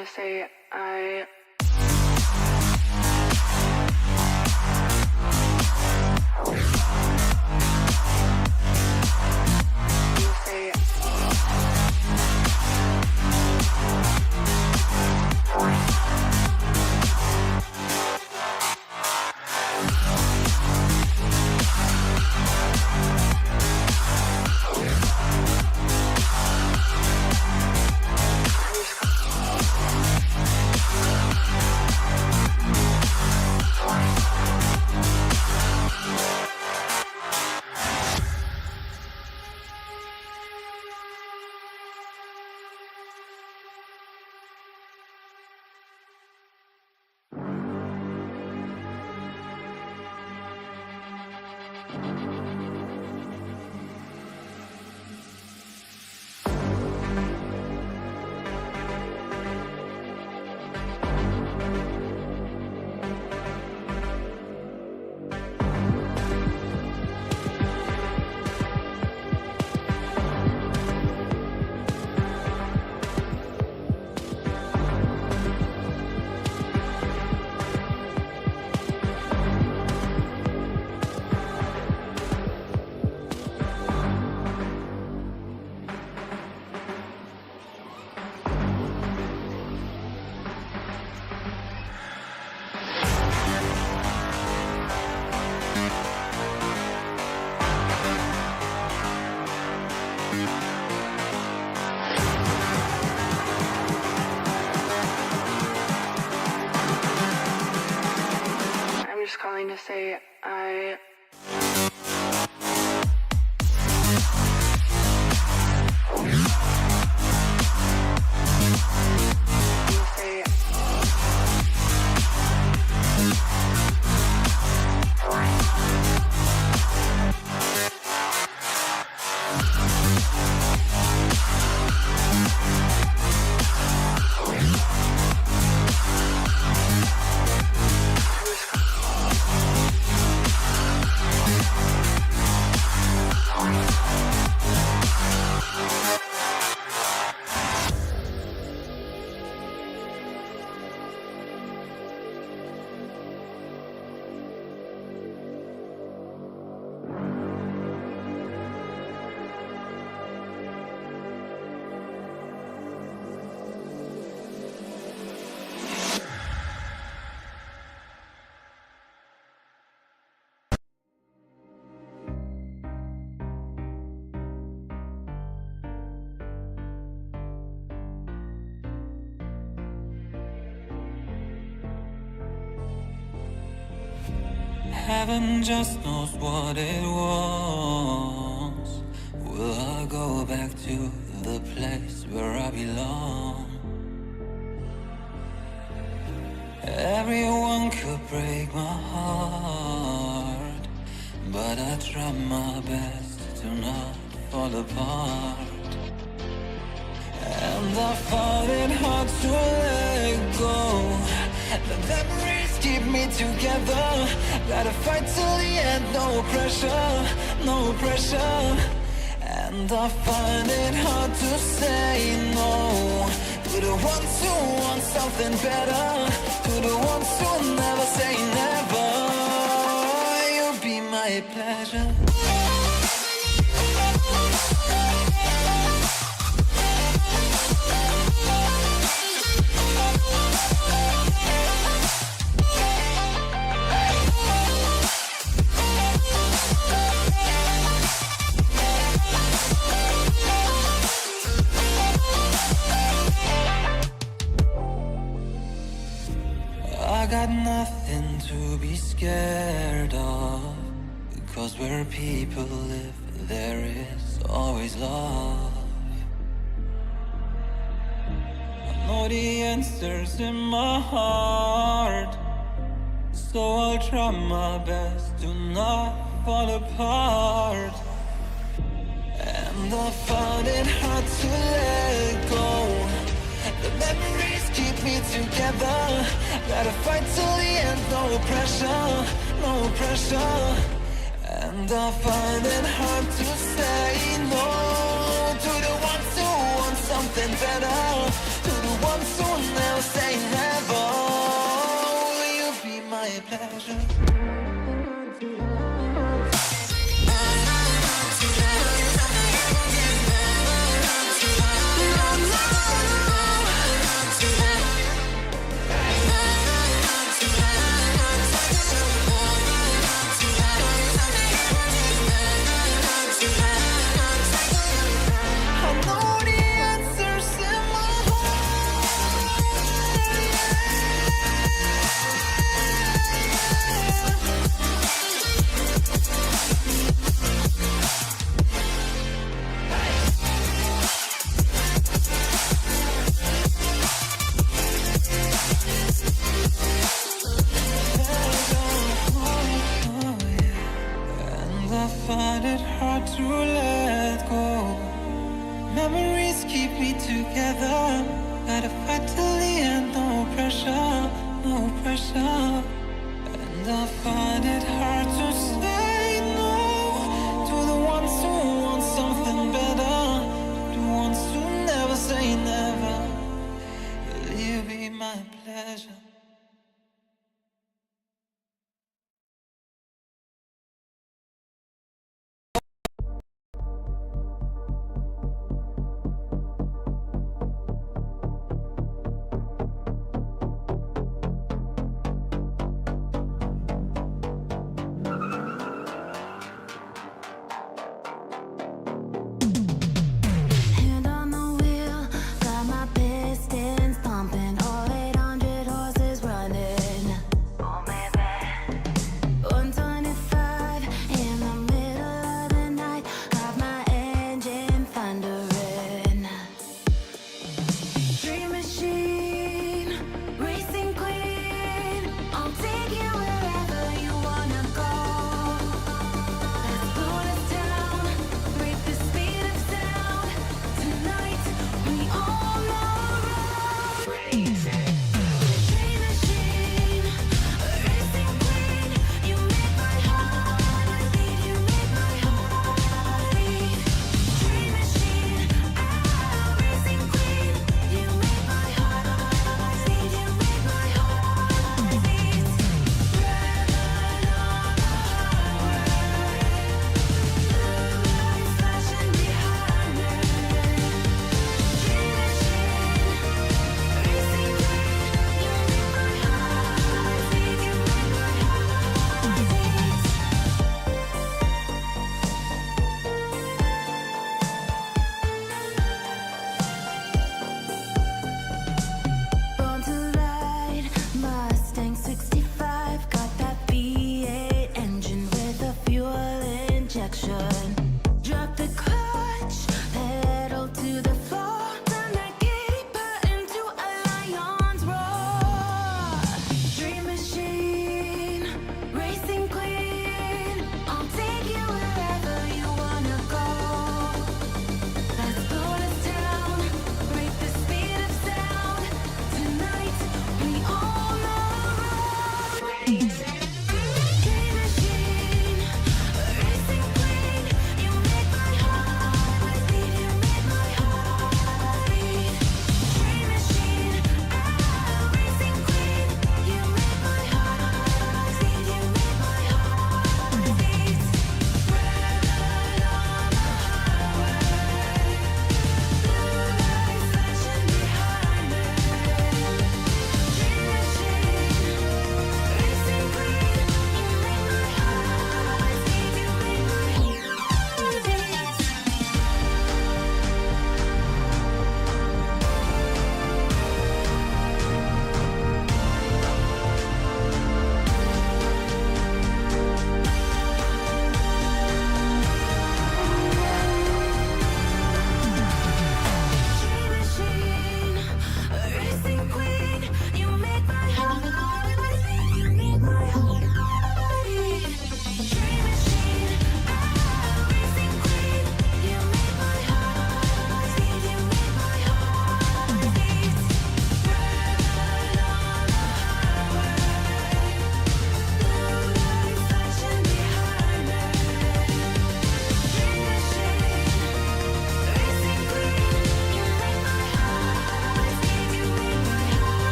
to say I calling to say I Heaven just knows what it was. Will I go back to the place where I belong? Everyone could break my heart, but I try my best to not fall apart. And I find it hard to let go. The memories keep me together. Gotta fight till the end, no pressure, no pressure. And I find it hard to say no to the ones who want something better, to the ones who never say never. You'll be my pleasure. I got nothing to be scared of, because where people live, there is always love. I know the answers in my heart, so I'll try my best to not fall apart. And I found it hard to let go. The memories keep me together. Gotta fight till the end, no pressure, no pressure. And I find it hard to say no to the ones who want something better, to the ones who never say never. Will you be my pleasure? I know the answers in my And I find it hard to let go. Memories keep me together. Gotta fight till the end, no pressure, no pressure. And I find it hard to say no to the ones who want something better, to the ones who never say never. Will you be my pleasure? Hand on the wheel, got my pistons pumping, all 800 horses.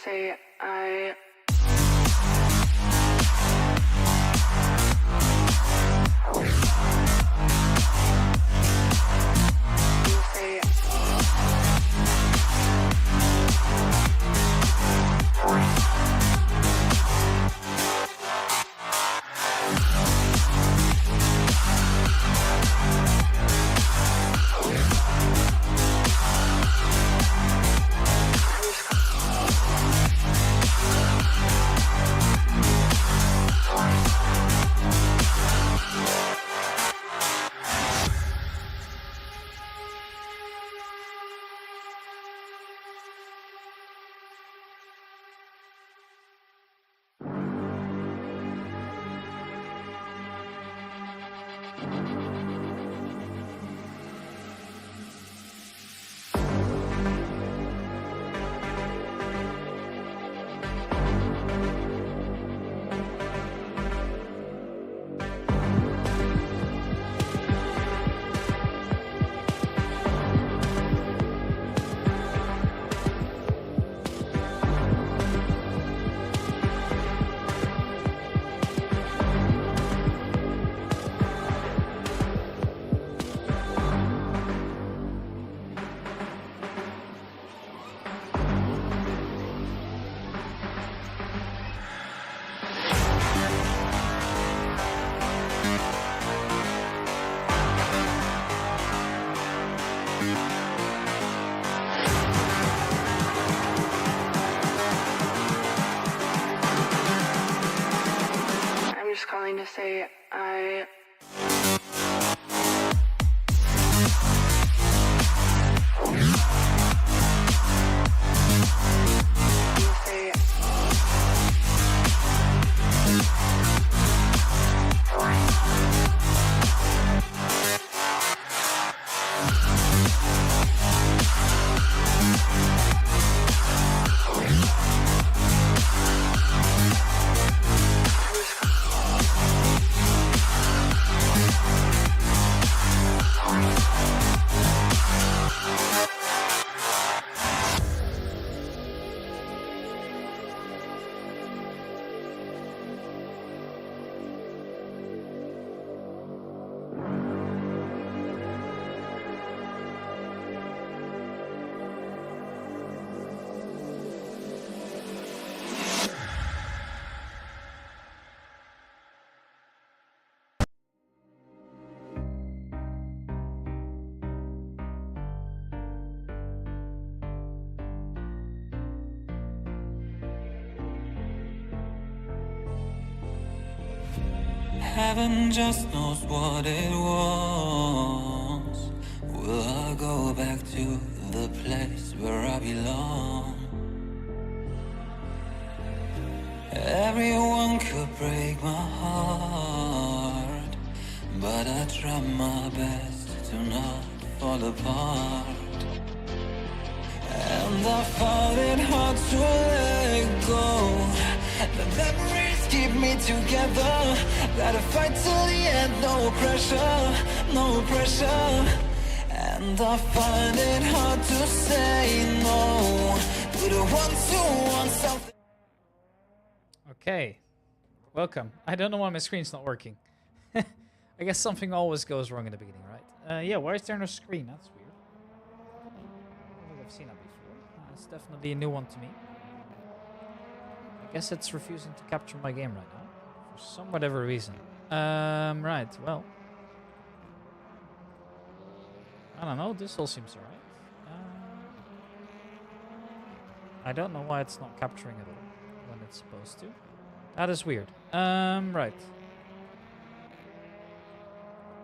say I calling to say I Heaven just knows what it wants. Will I go back to the place where I belong? Everyone could break my heart, but I try my best to not fall apart. And I found it hard to let go. The memories keep me together. Gotta fight till the end, no pressure, no pressure. And I find it hard to say no to the ones who want something. Okay, welcome. I don't know why my screen's not working. I guess something always goes wrong in the beginning, right? Yeah, why is there no screen? That's weird. I don't think I've seen that before. It's definitely a new one to me. I guess it's refusing to capture my game right now. For some whatever reason. Right, well. I don't know, this all seems alright. I don't know why it's not capturing at all when it's supposed to. That is weird. Right.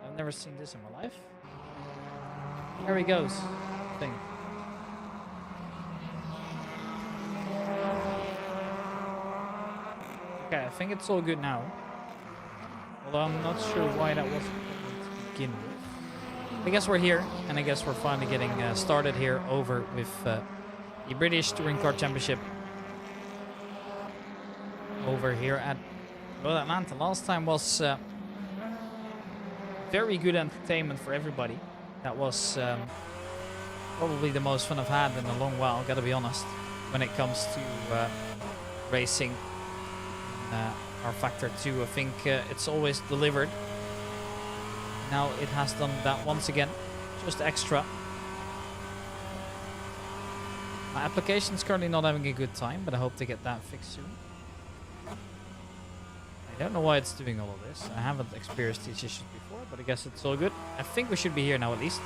I've never seen this in my life. Here he goes. Thing. Okay, I think it's all good now. Although I'm not sure why that wasn't to begin with. I guess we're here, and I guess we're finally getting started here over with the British Touring Car Championship over here at Road Atlanta. Last time was very good entertainment for everybody. That was probably the most fun I've had in a long while, gotta be honest. when it comes to racing. rFactor 2, I think it's always delivered. Now it has done that once again, just extra. My application's currently not having a good time, but I hope to get that fixed soon. I don't know why it's doing all of this. I haven't experienced these issues before, but I guess it's all good. I think we should be here now at least.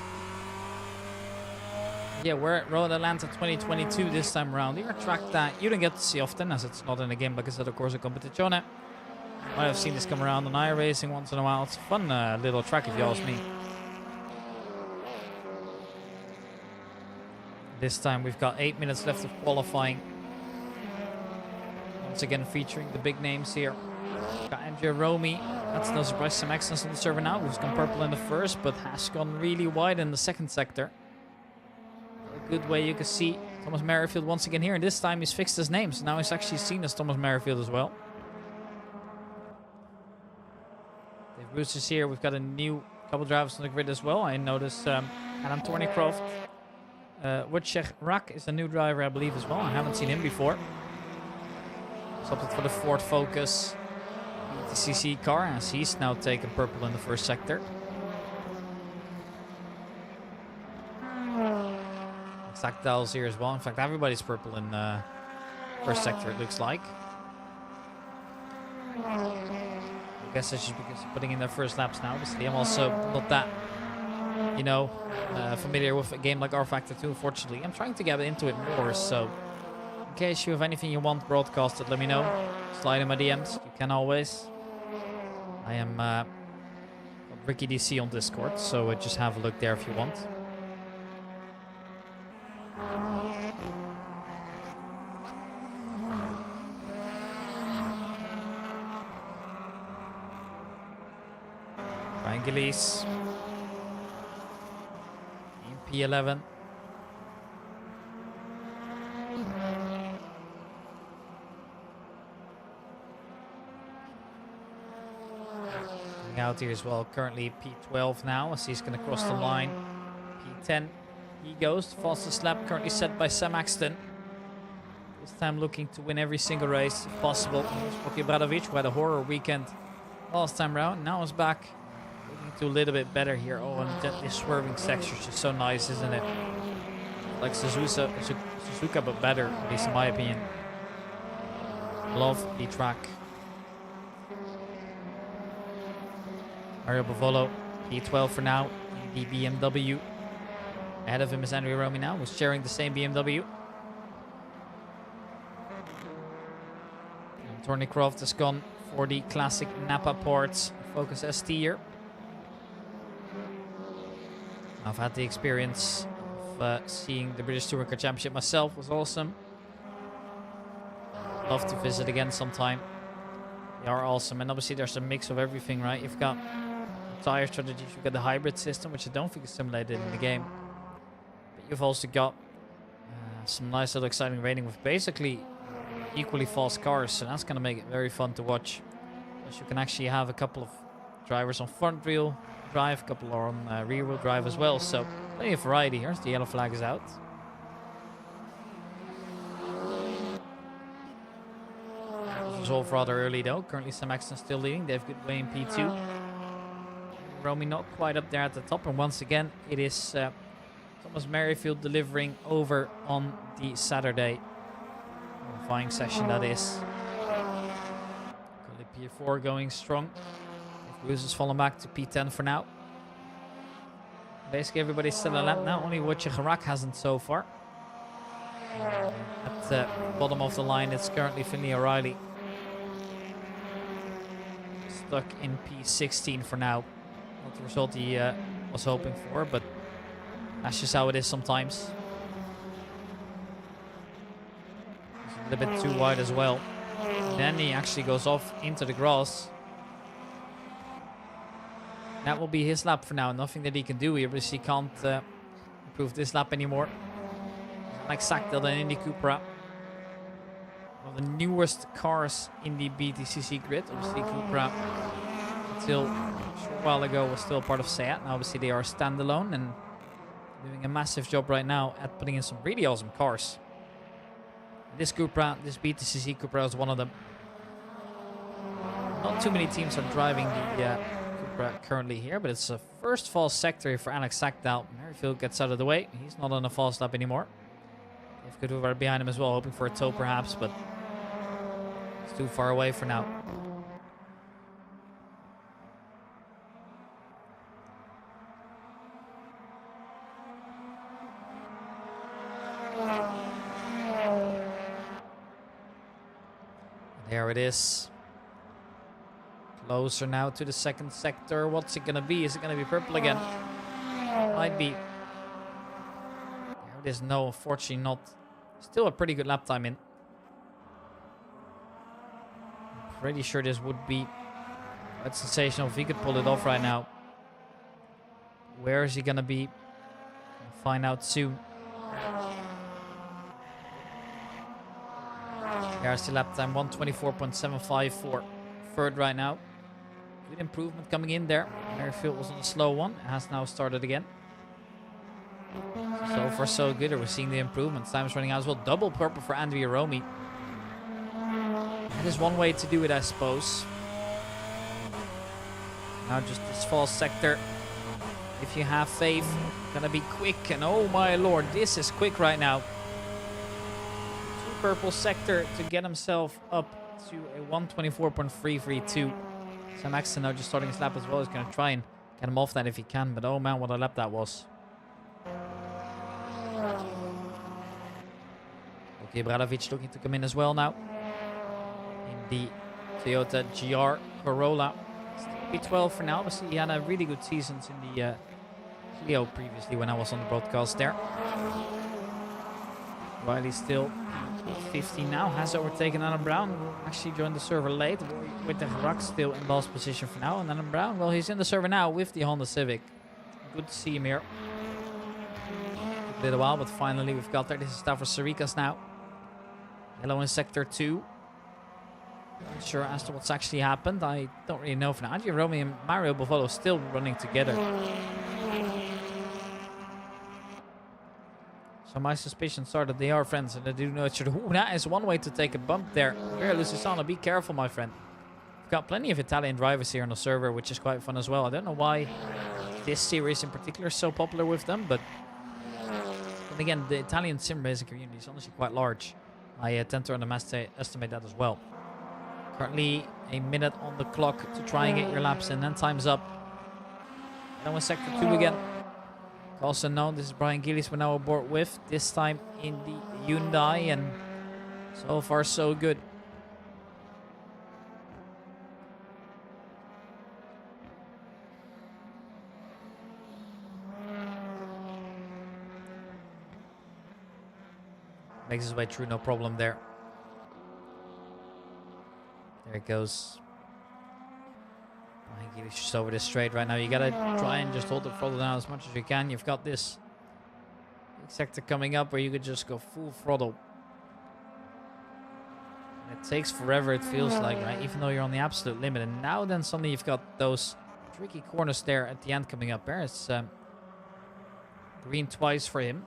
Yeah, we're at Road Atlanta 2022 this time around. Here, a track that you don't get to see often, as it's not in a game like Assetto Corsa Competizione. Might have seen this come around on iRacing once in a while. It's a fun little track if you ask me. This time we've got 8 minutes left of qualifying. Once again featuring the big names here. Got Andrea Romy. That's no surprise. Some excellence on the server now. Who's gone purple in the first, but has gone really wide in the second sector. A good way you can see Thomas Merrifield once again here. And this time he's fixed his name. So now he's actually seen as Thomas Merrifield as well. Dave Bruce is here. We've got a new couple drivers on the grid as well. I noticed Adam Thornycroft. Wojciech Rak is a new driver, I believe, as well. I haven't seen him before. He's opted for the Ford Focus BTCC car, as he's now taken purple in the first sector. Zach Dowell's here as well. In fact, everybody's purple in the first sector, it looks like. I guess that's just because they're putting in their first laps now. Obviously, I'm also not that, you know, familiar with a game like rFactor 2, unfortunately. I'm trying to get into it more, so in case you have anything you want broadcasted, let me know. Slide in my DMs, you can always. I am Ricky DC on Discord, so just have a look there if you want. Triangulese. P11. Coming out here as well, currently P12 now, as he's going to cross the line. P10, he goes, fastest lap currently set by Sam Axton. This time looking to win every single race if possible. Spocky Bradovic, who had a horror weekend last time round, now is back. Looking to a little bit better here. Oh, and gently swerving section is just so nice, isn't it? Like Suzuka, but better, at least in my opinion. Love the track. Mario Bavolo, P12 for now, in the BMW. Ahead of him is Andrea Romy now, who's sharing the same BMW. And Thornycroft has gone for the classic Napa parts Focus ST here. I've had the experience of seeing the British Touring Car Championship myself. It was awesome. Love to visit again sometime. They are awesome, and obviously there's a mix of everything, right? You've got tire strategies, you've got the hybrid system, which I don't think is simulated in the game. But you've also got some nice little exciting racing with basically equally fast cars, so that's going to make it very fun to watch. Plus you can actually have a couple of drivers on front wheel drive, a couple are on rear wheel drive as well, so plenty of variety here. The yellow flag is out. This was all rather early though. Currently Sam Axton still leading. They have good way in P2. Romy not quite up there at the top, and once again it is Thomas Merrifield delivering over on the Saturday qualifying session, that is. Currently P4 going strong. Bruce has fallen back to P10 for now. Basically everybody's still a lap now, only Wojciech Rak hasn't so far. At the bottom of the line it's currently Finley O'Reilly. Stuck in P16 for now. Not the result he was hoping for, but that's just how it is sometimes. He's a little bit too wide as well. And then he actually goes off into the grass. That will be his lap for now. Nothing that he can do. He obviously can't improve this lap anymore. Like Sackdale and Indy Cupra. One of the newest cars in the BTCC grid. Obviously Cupra, until a short while ago, was still part of Seat. Now obviously they are standalone and doing a massive job right now at putting in some really awesome cars. This Cupra, this BTCC Cupra is one of them. Not too many teams are driving the Cupra currently here, but it's a first false sector for Alex Sackdal. Merrifield gets out of the way. He's not on a false lap anymore. If good right behind him as well, hoping for a tow perhaps, but it's too far away for now. There it is. Closer now to the second sector. What's it going to be? Is it going to be purple again? Might be. There it is. No, unfortunately not. Still a pretty good lap time in. I'm pretty sure this would be quite sensational if he could pull it off right now. Where is he going to be? We'll find out soon. There's the lap time, 1:24.75 for third right now. Good improvement coming in there. Merrifield was on the slow one. It has now started again. So far so good. We're seeing the improvements. Time's running out as well. Double purple for Andrea Romy. That is one way to do it, I suppose. Now just this false sector. If you have faith, gonna be quick. And oh my lord, this is quick right now. Purple sector to get himself up to a 1:24.332. Sam Axton now just starting his lap as well. He's going to try and get him off that if he can. But oh man, what a lap that was. Okay, Bradovic looking to come in as well now. In the Toyota GR Corolla. P12 for now. Obviously, he had a really good season in the Clio previously when I was on the broadcast there. Riley still 50 now, has overtaken Alan Brown. Actually joined the server late with the Rock still in last position for now. And Alan Brown, well, he's in the server now with the Honda Civic. Good to see him here. Took a little while, but finally we've got there. This is Stavros Sarikas now. Yellow in sector 2. Not sure as to what's actually happened. I don't really know for now. Andrea Romy and Mario Bovolo still running together. So my suspicions are that they are friends and they do know each other. Ooh, that is one way to take a bump there. Here, Lucisano, be careful, my friend. We've got plenty of Italian drivers here on the server, which is quite fun as well. I don't know why this series in particular is so popular with them, but again, the Italian sim racing community is honestly quite large. I tend to underestimate that as well. Currently a minute on the clock to try and get your laps in, then time's up. Then with sector 2 again. Also known, this is Brian Gillies we're now aboard with, this time in the Hyundai, and so far so good. Makes his way through, no problem there. There it goes. Just over this straight right now. You gotta try and just hold the throttle down as much as you can. You've got this big sector coming up where you could just go full throttle. And it takes forever, it feels like, right? Even though you're on the absolute limit. And now then suddenly you've got those tricky corners there at the end coming up. There's green twice for him.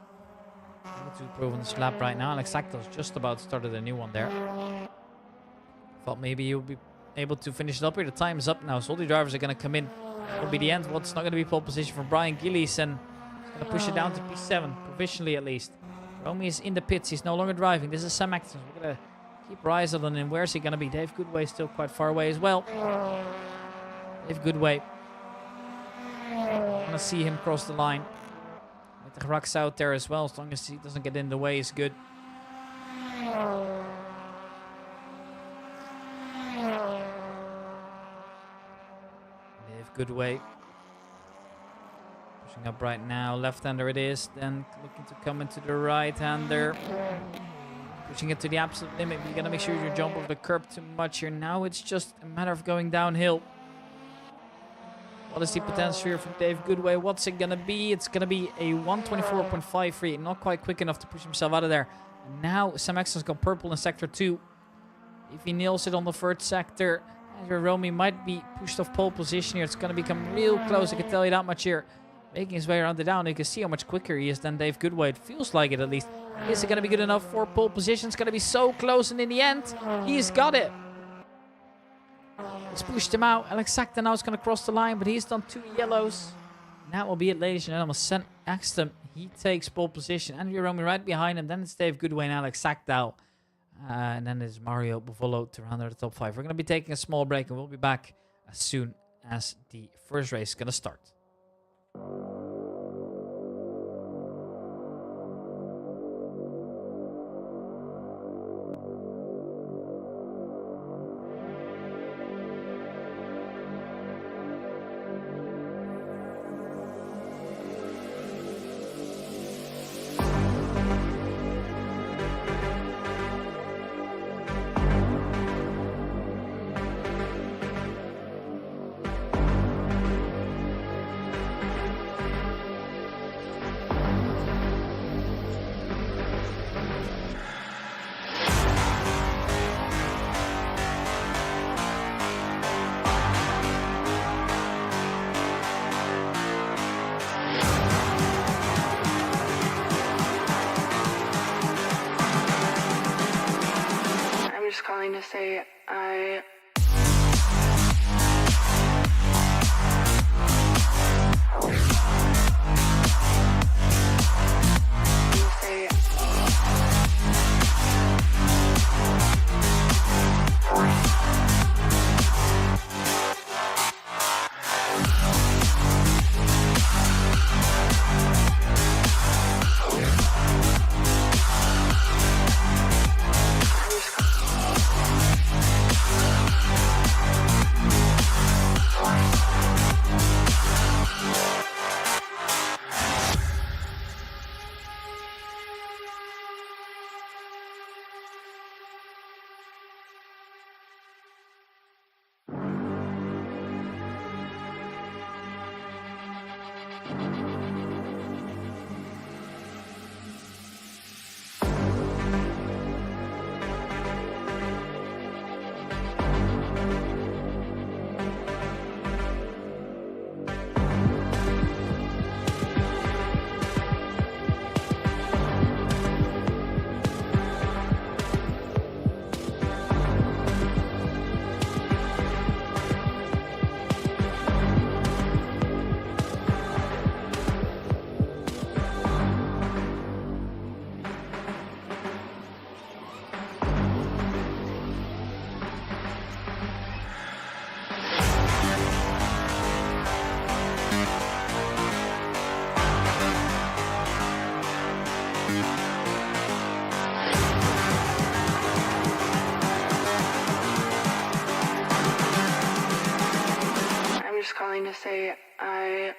To prove on this lap right now. Alex Sackdal's just about started a new one there. Thought maybe you'll be able to finish it up here. The time is up now, so all the drivers are going to come in. It'll be the end. What's not going to be pole position for Brian Gillies, and he's going to push it down to P7, provisionally at least. Romy is in the pits. He's no longer driving. This is Sam Axton. We're going to keep our eyes on him. Where's he going to be? Dave Goodway still quite far away as well. Dave Goodway. Want to see him cross the line. With the rocks out there as well. As long as he doesn't get in the way, is good. Good way. Pushing up right now. Left-hander it is. Then looking to come into the right-hander. Pushing it to the absolute limit. You're going to make sure you jump over the curb too much here. Now it's just a matter of going downhill. What is the potential here from Dave Goodway? What's it going to be? It's going to be a 1:24.53. Not quite quick enough to push himself out of there. And now Sam Axton's got purple in sector 2. If he nails it on the third sector, Andrea Romy might be pushed off pole position here. It's going to become real close, I can tell you that much here. Making his way around the down, you can see how much quicker he is than Dave Goodway. It feels like it at least. Is it going to be good enough for pole position? It's going to be so close, and in the end, he's got it. He's pushed him out. Assetto now is going to cross the line, but he's done 2 yellows. And that will be it, ladies and gentlemen. Sent Axton. He takes pole position. Andrew Romy right behind him. Then it's Dave Goodway and Assetto. And then there's Mario Buvolo to round out the top 5. We're going to be taking a small break, and we'll be back as soon as the first race is going to start. Calling to say I calling to say I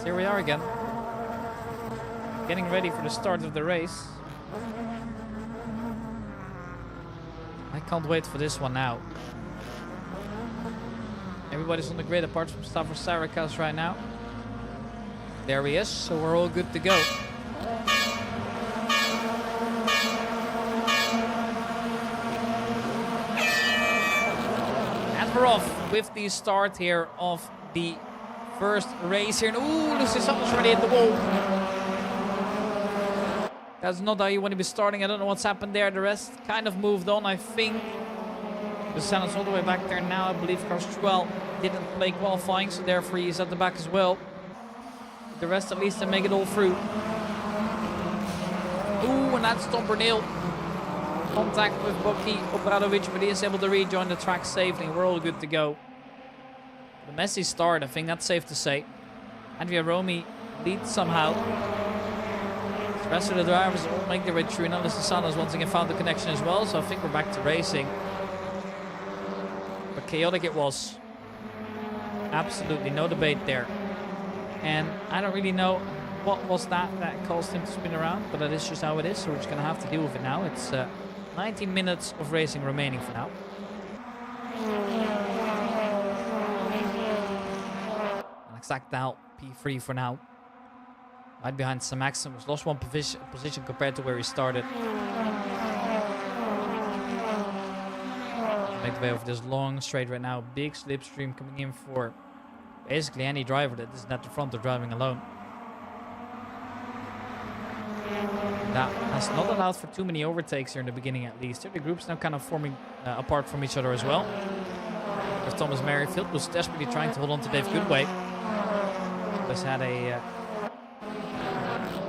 here we are again. Getting ready for the start of the race. I can't wait for this one now. Everybody's on the grid apart from Stavros Sarikas right now. There he is, so we're all good to go. And we're off with the start here of the first race here. And ooh, Luciano's already hit the wall. That's not how you want to be starting. I don't know what's happened there. The rest kind of moved on, I think. Luciano's all the way back there now. I believe Carstruel didn't play qualifying, so therefore he's at the back as well. The rest at least to make it all through. Ooh, and that's Tom Bernil. Contact with Boki Obradovic, but he is able to rejoin the track safely. We're all good to go. The messy start, I think that's safe to say. Andrea Romy leads somehow. The rest of the drivers all make their way through. And Alice Sasanos once again found the connection as well, so I think we're back to racing. But chaotic it was. Absolutely no debate there. And I don't really know what was that caused him to spin around, but that is just how it is, so we're just going to have to deal with it now. It's 19 minutes of racing remaining for now. And Exactal P3 for now. Right behind Sam Axton, who's lost one position compared to where he started. Make the way over this long straight right now. Big slipstream coming in for basically any driver that isn't at the front or driving alone. That has not allowed for too many overtakes here in the beginning at least. The group's now kind of forming apart from each other as well. There's Thomas Merrifield, who's desperately trying to hold on to Dave Goodway. Has had a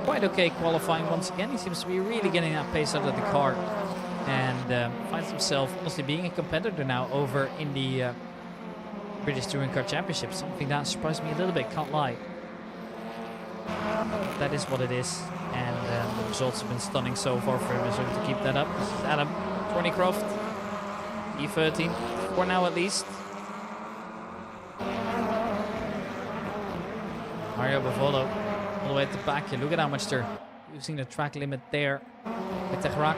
quite okay qualifying once again. He seems to be really getting that pace out of the car. And finds himself honestly being a competitor now over in the British Touring Car Championship. Something that surprised me a little bit, can't lie. That is what it is. And the results have been stunning so far for him. So to keep that up. This is Adam Thornycroft, E13, for now at least. Mario Bavolo all the way at the back here. Look at how much they're using the track limit there. Tegrak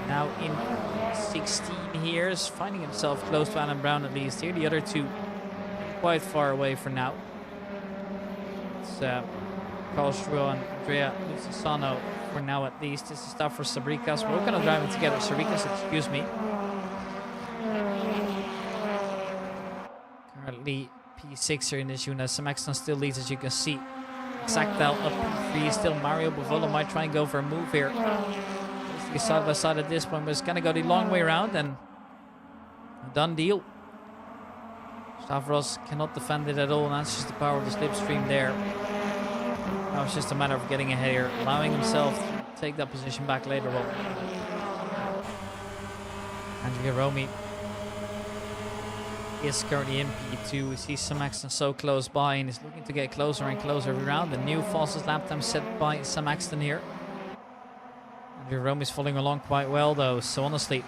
now in 16 here, is finding himself close to Alan Brown at least here. The other two quite far away for now. It's Carl Struel and Andrea Lucisano for now at least. This is stuff for Sabrikas. We're all kind of driving together. Sabrikas, excuse me. Currently P6 here in this unit. Sam Axton still leads, as you can see. Exactal up P3. Still Mario Bavolo might try and go for a move here. Basically side by side at this point, but it's going to go the long way around and a done deal. Stavros cannot defend it at all, and that's just the power of the slipstream there. Now it's just a matter of getting ahead here, allowing himself to take that position back later on. Andrea Romy is currently in P2. We see Sam Axton so close by and is looking to get closer and closer every round. The new fastest lap time set by Sam Axton here. Andrea Romy's following along quite well though, so honestly,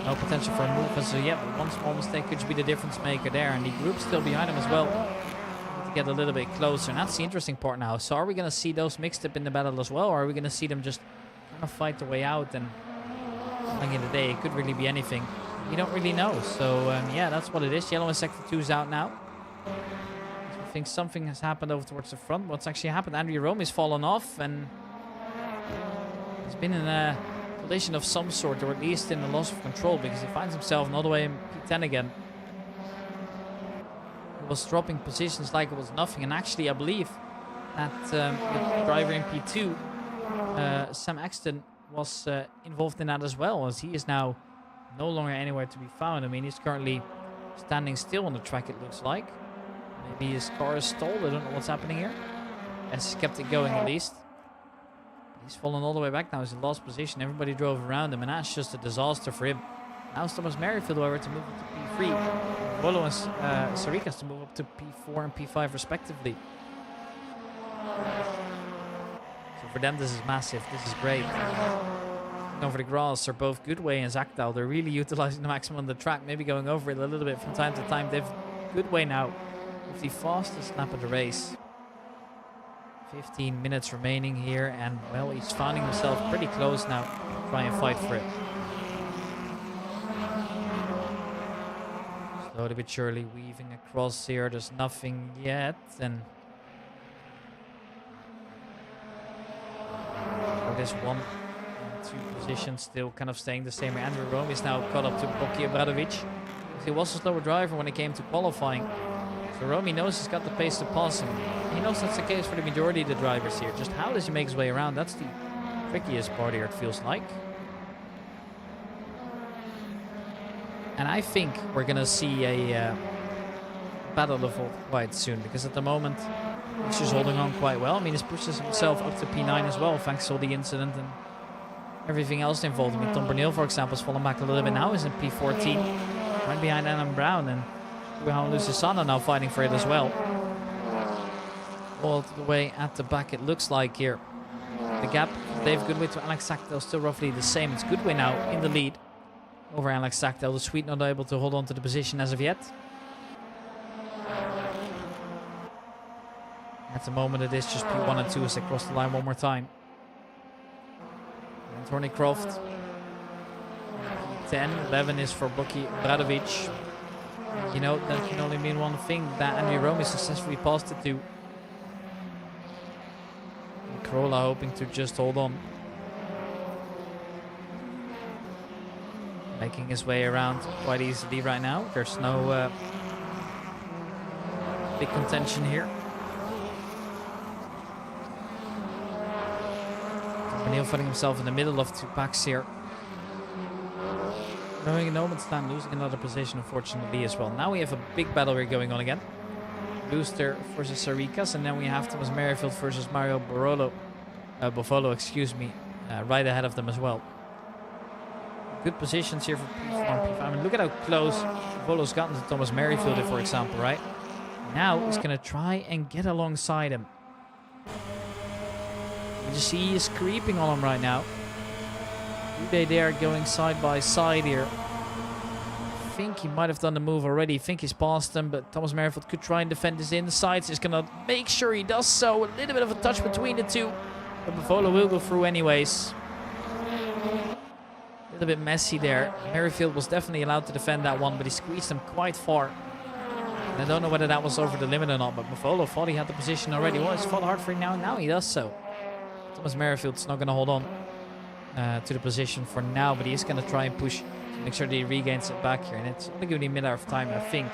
no potential for a move as of yet, but one small mistake could be the difference maker there, and the group's still behind him as well. To get a little bit closer, and that's the interesting part now. So are we going to see those mixed up in the battle as well, or are we going to see them just kind of fight their way out? And like in the day, it could really be anything. You don't really know. So yeah, that's what it is. Yellow in sector 2 is out now. So I think something has happened over towards the front. What's actually happened? Andrea Romy's fallen off, and he's been in a collision of some sort, or at least in a loss of control, because he finds himself all the way in P10 again. He was dropping positions like it was nothing, and actually I believe that the driver in P2, Sam Axton, was involved in that as well, as he is now no longer anywhere to be found. I mean, he's currently standing still on the track, it looks like. Maybe his car is stalled, I don't know what's happening here. Yes, he's kept it going at least. He's fallen all the way back now. He's in lost position. Everybody drove around him, and that's just a disaster for him. Now it's Thomas Merrifield, however, to move up to P3. Bolo and Sarikas to move up to P4 and P5 respectively. So for them, this is massive. This is great. Over the grass are both Goodway and Exactal. They're really utilizing the maximum on the track, maybe going over it a little bit from time to time. They've Goodway now with the fastest lap of the race. 15 minutes remaining here, and well, he's finding himself pretty close now. Try and fight for it. Slowly but surely weaving across here. There's nothing yet, and this 1 and 2 position still kind of staying the same. Andrew Rome is now caught up to Boki Obradovic. He was a slower driver when it came to qualifying. So Romy knows he's got the pace to pass him. He knows that's the case for the majority of the drivers here. Just how does he make his way around? That's the trickiest part here, it feels like. And I think we're going to see a battle evolve quite soon. Because at the moment, he's just holding on quite well. I mean, he's pushes himself up to P9 as well, thanks to all the incident and everything else involved. I mean, Tom Bernil, for example, has fallen back a little bit now. He's in P14, right behind Adam Brown. And Johan Lucisano now fighting for it as well. All the way at the back, it looks like here. The gap from Dave Goodway to Alex Sackdale is still roughly the same. It's Goodway now in the lead over Alex Sackdale. The Swede not able to hold on to the position as of yet. At the moment, it is just P1 and 2 as they cross the line one more time. And Tony Croft. P10, 11 is for Boki Obradovic. You know, that can only mean one thing, that Andrew Rome successfully passed it to. And Corolla hoping to just hold on. Making his way around quite easily right now. There's no big contention here. O'Neill finding himself in the middle of 2 packs here. Going in no man's land, losing another position, unfortunately, as well. Now we have a big battle here going on again. Booster versus Sarikas, and then we have Thomas Merrifield versus Mario Bovolo, excuse me, right ahead of them as well. Good positions here for P4 and P5. I mean, look at how close Bovolo's gotten to Thomas Merrifield, for example, right? Now he's going to try and get alongside him. You just see he is creeping on him right now. They are going side by side here. I think he might have done the move already. I think he's past them, but Thomas Merrifield could try and defend his insides. He's going to make sure he does so. A little bit of a touch between the two. But Bovolo will go through anyways. A little bit messy there. Merrifield was definitely allowed to defend that one, but he squeezed him quite far. And I don't know whether that was over the limit or not, but Bovolo thought he had the position already. Well, it's fought hard for him now, and now he does so. Thomas Merrifield's not going to hold on to the position for now, but he's going to try and push to make sure that he regains it back here. And it's only giving him a minute of time, I think.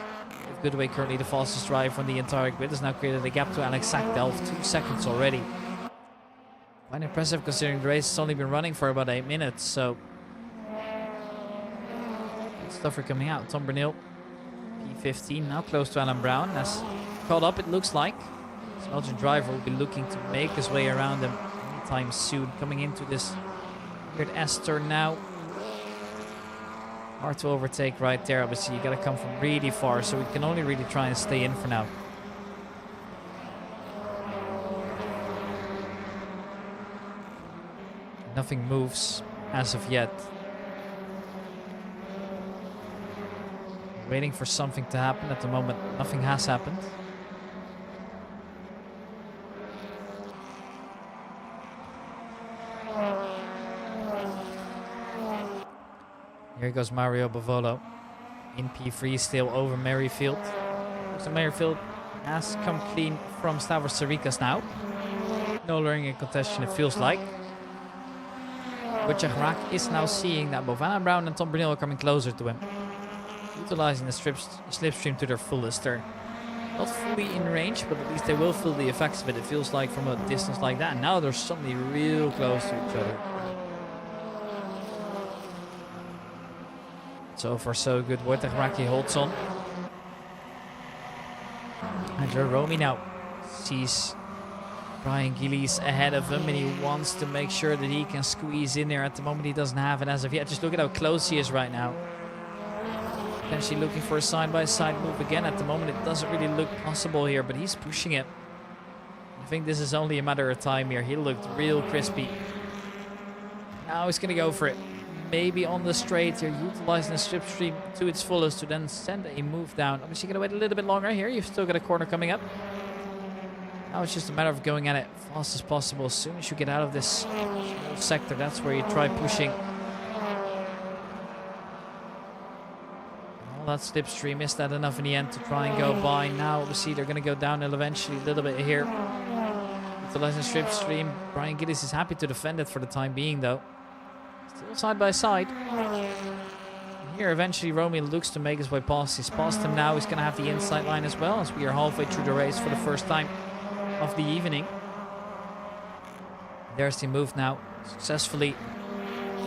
Goodway, currently the fastest driver on the entire grid, has now created a gap to Alex Sackdale of 2 seconds already. Quite impressive considering the race has only been running for about 8 minutes, so good stuff for coming out. Tom Bernil, P15, now close to Alan Brown, has caught up, it looks like. This Belgian driver will be looking to make his way around him anytime soon, coming into this weird S-turn now. Hard to overtake right there. Obviously, you got to come from really far, so we can only really try and stay in for now. Nothing moves as of yet. Waiting for something to happen. At the moment, nothing has happened. Here goes Mario Bovolo in P3 still over Merrifield. So Merrifield has come clean from Stavros Sarikas now. No learning and contention, it feels like. Wojciech Rak is now seeing that both Alan Brown and Tom Bernil are coming closer to him. Utilizing the slipstream to their fullest. They're not fully in range, but at least they will feel the effects of it. It feels like from a distance like that. And now they're suddenly real close to each other. So far so good. Wojciech Raki holds on. And Romy now sees Brian Gillies ahead of him, and he wants to make sure that he can squeeze in there. At the moment he doesn't have it as of yet. Just look at how close he is right now. Potentially looking for a side-by-side move again. At the moment it doesn't really look possible here, but he's pushing it. I think this is only a matter of time here. He looked real crispy. Now he's going to go for it. Maybe on the straight here, utilizing the slipstream to its fullest to then send a move down. Obviously going to wait a little bit longer here. You've still got a corner coming up. Now it's just a matter of going at it fast as possible. As soon as you get out of this small sector, that's where you try pushing. All that slipstream, is that enough in the end to try and go by? Now we see they're going to go downhill eventually a little bit here. Utilizing slipstream. Brian Giddis is happy to defend it for the time being though. Still side by side. Here eventually Romy looks to make his way past. He's past him now. He's going to have the inside line as well, as we are halfway through the race for the first time of the evening. There's the move now. Successfully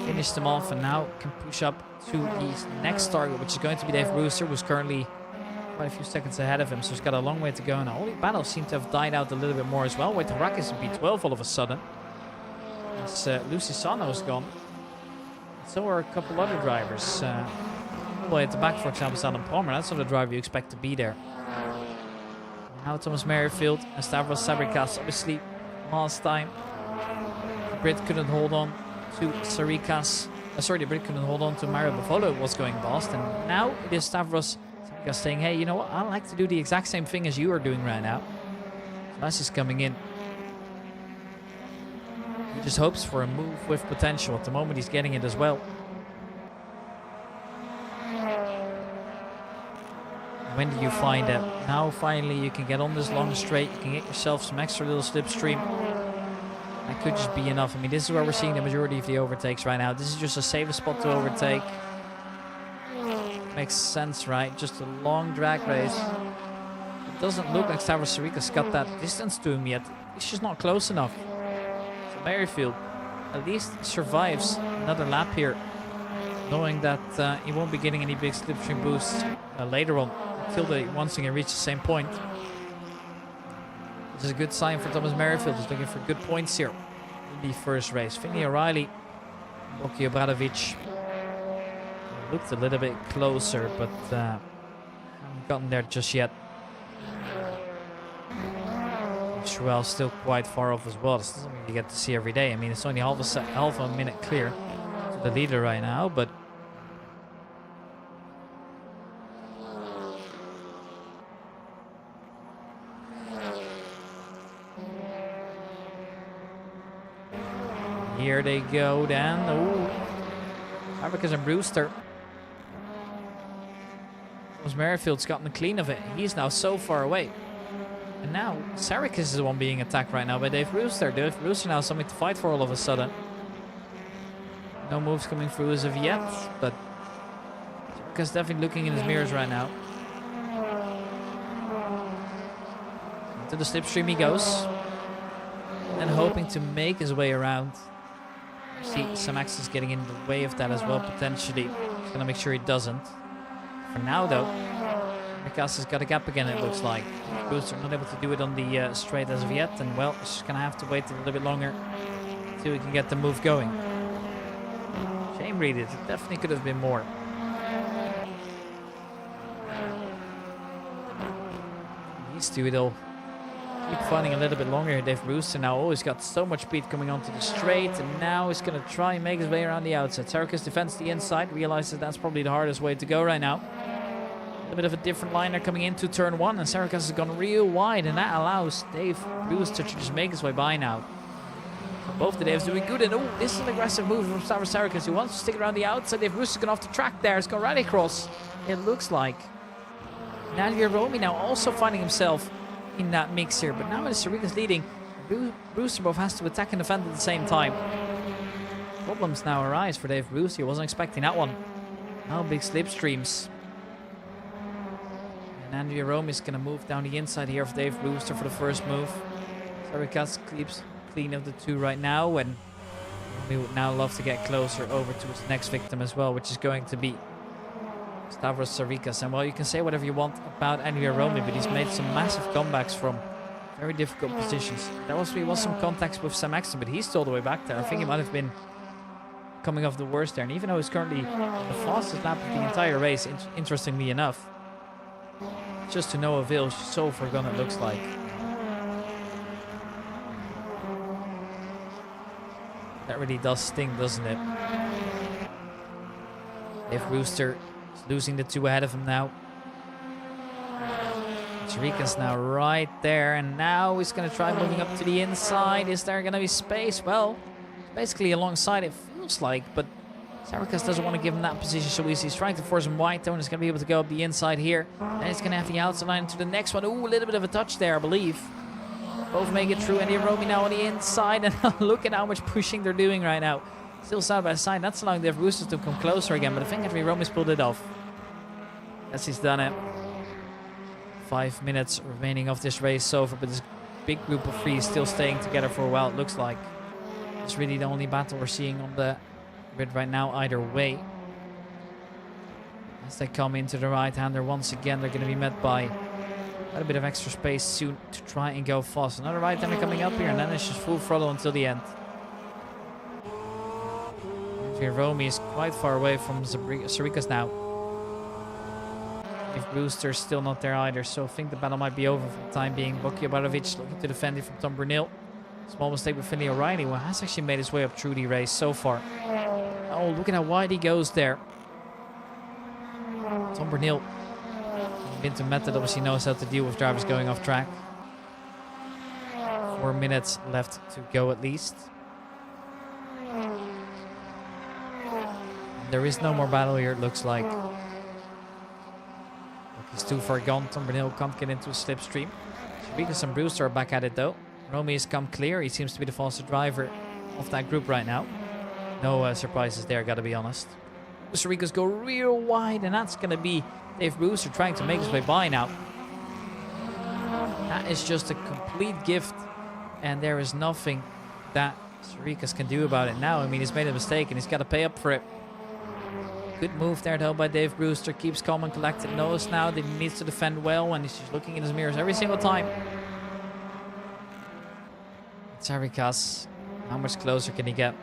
finished him off and now can push up to his next target, which is going to be Dave Brewster, who's currently quite a few seconds ahead of him. So he's got a long way to go now. All the battles seem to have died out a little bit more as well. With Rackets in P12 all of a sudden. As Lucy Sano is gone. So are a couple other drivers. All the way at the back, for example, Adam Palmer. That's not a driver you expect to be there. Now Thomas Merrifield and Stavros Sabrikas. Obviously, last time the Brit couldn't hold on to Sarikas. The Brit couldn't hold on to Mario Bavolo. It was going past. And now it is Stavros Sabrikas saying, hey, you know what? I like to do the exact same thing as you are doing right now. So that's just coming in. He just hopes for a move with potential. At the moment, he's getting it as well. When do you find that? Now, finally, you can get on this long straight. You can get yourself some extra little slipstream. That could just be enough. I mean, this is where we're seeing the majority of the overtakes right now. This is just a safer spot to overtake. Makes sense, right? Just a long drag race. It doesn't look like Stavros Sarikas got that distance to him yet. It's just not close enough. Merrifield at least survives another lap here, knowing that he won't be getting any big slipstream boosts later on until they once again reach the same point. This is a good sign for Thomas Merrifield. He's looking for good points here in the first race. Finley O'Reilly, Boki Obradovic looked a little bit closer, but haven't gotten there just yet. Well, still quite far off as well. It's something you get to see every day. I mean, it's only half a minute clear to the leader right now, but here they go then. Oh, Fabricus and Brewster. Merrifield's gotten the clean of it. He's now so far away. And now, Sarikis is the one being attacked right now by Dave Brewster. Dave Brewster now has something to fight for all of a sudden. No moves coming through as of yet, but Sarikis definitely looking in his mirrors right now. Into the slipstream he goes. And hoping to make his way around. See, some Axis getting in the way of that as well, potentially. He's going to make sure he doesn't. For now, though, Mikas has got a gap again, it looks like. Brewster not able to do it on the straight as of yet, and well, he's just gonna have to wait a little bit longer until we can get the move going. Shame read it definitely could have been more. These two will keep fighting a little bit longer. Dave Brewster now always got so much speed coming onto the straight, and now he's gonna try and make his way around the outside. Sarikis defends the inside, realizes that's probably the hardest way to go right now. A bit of a different liner coming into turn one, and Sarikis has gone real wide, and that allows Dave Brewster to just make his way by now. Both the Daves doing good, and oh, this is an aggressive move from Stavros Sarikis, who wants to stick around the outside. Dave Brewster's gone off the track there. It's gone right across, it looks like. Nadia Romy now also finding himself in that mix here, but now with Sarikis leading, Brewster both has to attack and defend at the same time. Problems now arise for Dave Brewster. He wasn't expecting that one. Now big slipstreams. And Andrea Rome is going to move down the inside here of Dave Brewster for the first move. Sarikis keeps clean of the two right now, and we would now love to get closer over to his next victim as well, which is going to be Stavros Sarikis. And well, you can say whatever you want about Andrea Romy, but he's made some massive comebacks from very difficult positions. There was some contacts with Sam Axton, but he's still all the way back there. I think he might have been coming off the worst there. And even though he's currently the fastest lap of the entire race, interestingly enough, just to no avail, so forgone it looks like. That really does sting, doesn't it? Dave Brewster is losing the two ahead of him now. Sarika's now right there, and now he's going to try moving up to the inside. Is there going to be space? Well, basically alongside it feels like, but Sarika's doesn't want to give him that position so easy. He's trying to force him wide though, and he's going to be able to go up the inside here. And he's going to have the outside line to the next one. Ooh, a little bit of a touch there, I believe. Both make it through, and Romy now on the inside, and look at how much pushing they're doing right now. Still side by side. That's allowing the Roosters to come closer again, but I think Henry Romy's pulled it off. Yes, he's done it. 5 minutes remaining of this race so far, but this big group of three is still staying together for a while, it looks like. It's really the only battle we're seeing on the grid right now, either way. As they come into the right-hander once again, they're going to be met by quite a bit of extra space soon to try and go fast. Another right-hander coming up here, and then it's just full throttle until the end. Romy is quite far away from Sarika's now. If Brewster's still not there either, so I think the battle might be over for the time being. Boki Obradovic looking to defend it from Tom Brunel. Small mistake with Finley O'Reilly, who has actually made his way up through the race so far. Oh, look at how wide he goes there. Tom Brunel, been to method, obviously knows how to deal with drivers going off track. 4 minutes left to go at least. There is no more battle here, it looks like. He's too far gone. Tom Brunel can't get into a slipstream. Sarika and Brewster are back at it though. Romy has come clear. He seems to be the fastest driver of that group right now. No surprises there, gotta be honest. Sarika's go real wide, and that's gonna be Dave Brewster trying to make his way by now. That is just a complete gift, and there is nothing that Sarika's can do about it now. I mean, he's made a mistake and he's got to pay up for it. Good move there though by Dave Brewster. Keeps calm and collected. Knows now that he needs to defend well, and he's just looking in his mirrors every single time. Sarika's, how much closer can he get?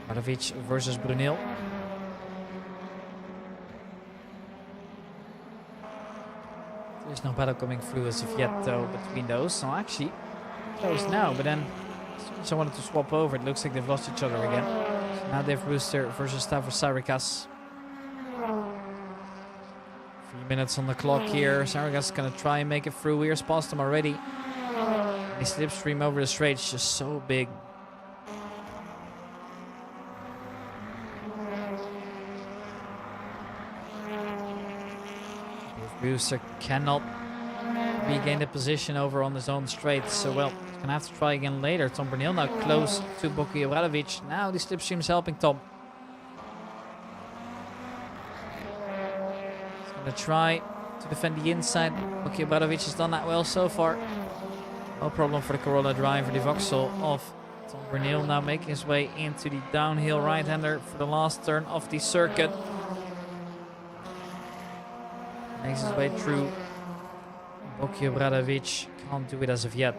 Obradovic versus Brunel. There's no battle coming through as of yet though between those. So actually close now, but then as I wanted to swap over, it looks like they've lost each other again. So now Dave Brewster versus Stavros Sarika's. 3 minutes on the clock here. Sarika's gonna try and make it through. Weir's past him already. The slipstream over the straight is just so big. Brewster cannot regain the position over on his own straight, so well, he's gonna have to try again later. Tom Brunel now close to Boki Obradovic. Now the slipstream is helping Tom. He's gonna try to defend the inside. Boki Obradovic has done that well so far. No problem for the Corolla driver, the Vauxhall of Tom Brunel now making his way into the downhill right-hander for the last turn of the circuit. Makes his way through. Boki Obradovic can't do it as of yet.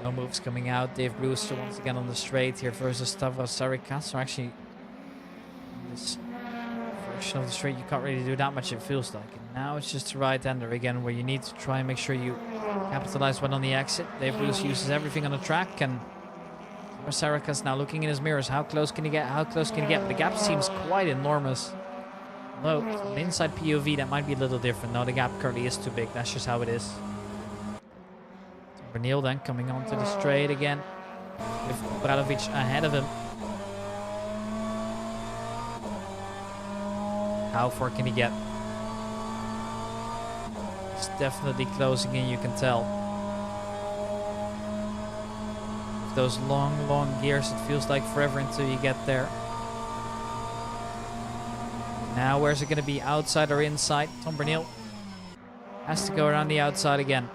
No moves coming out. Dave Brewster once again on the straight here versus Stavros Sarika. So actually, in this version of the straight, you can't really do that much, it feels like. And now it's just the right-hander again, where you need to try and make sure you capitalize when on the exit. Dave Brewster uses everything on the track, and Sarika's now looking in his mirrors. How close can he get? How close can he get? But the gap seems quite enormous. Although, from an inside POV, that might be a little different. No, the gap currently is too big. That's just how it is. Brunel then coming onto the straight again, with Obradovic ahead of him. How far can he get? It's definitely closing in, you can tell. With those long gears, it feels like forever until you get there. Now, where's it going to be? Outside or inside? Tom Brunel has to go around the outside again.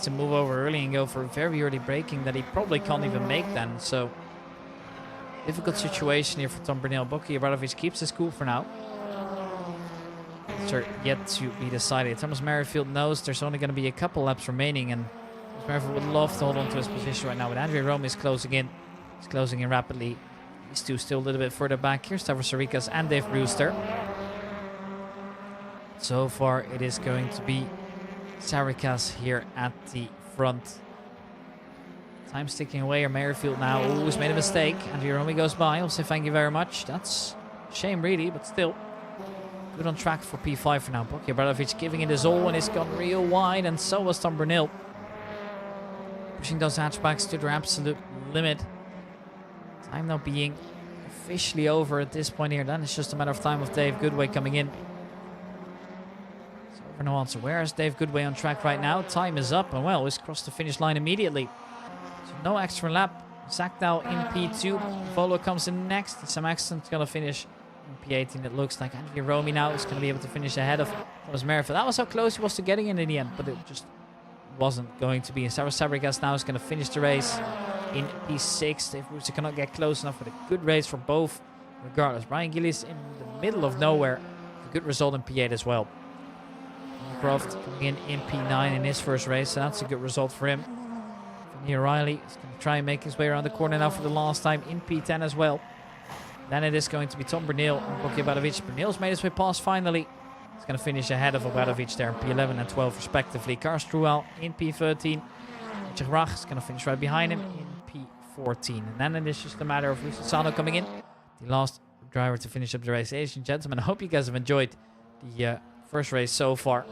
To move over early and go for very early braking that he probably can't even make then. So, difficult situation here for Tom Brunel. Boki Obradovic keeps his cool for now. Are yet to be decided. Thomas Merrifield knows there's only going to be a couple laps remaining, and Merrifield would love to hold on to his position right now. But Andrea Rome is closing in. He's closing in rapidly. These two still a little bit further back. Here's Stavros Sarika's and Dave Brewster. So far, it is going to be Saricas here at the front. Time's ticking away. Or Merrifield now. Oh, he's made a mistake. And Hiromi goes by. I'll say thank you very much. That's a shame, really, but still. Good on track for P5 for now. Bokje Bradovic giving it his all, and it's gone real wide, and so was Tom Brunel. Pushing those hatchbacks to their absolute limit. Time now being officially over at this point here. Then it's just a matter of time of Dave Goodway coming in. It's over no answer. Where is Dave Goodway on track right now? Time is up, and well, he's crossed the finish line immediately. So no extra lap. Zach now in P2. Volo comes in next. Sam Axton's going to finish in P18. It looks like Andrew Romy now is going to be able to finish ahead of Thomas Merrifield. That was how close he was to getting in the end, but it just wasn't going to be. And Sarah Sabrigas now is going to finish the race in P6. Dave Rooster cannot get close enough, but a good race for both regardless. Brian Gillies in the middle of nowhere. A good result in P8 as well. Croft coming in P9 in his first race, so that's a good result for him. Neil Riley is going to try and make his way around the corner now for the last time in P10 as well. Then it is going to be Tom Brunel and Bokje Bradovic. Brunel's made his way past finally. He's going to finish ahead of Bradovic there in P11 and 12 respectively. Kars Struwel in P13. Richard Rach is going to finish right behind him in P14. And then it is just a matter of Lucio Sano coming in. The last driver to finish up the race. Ladies and gentlemen, I hope you guys have enjoyed the first race so far.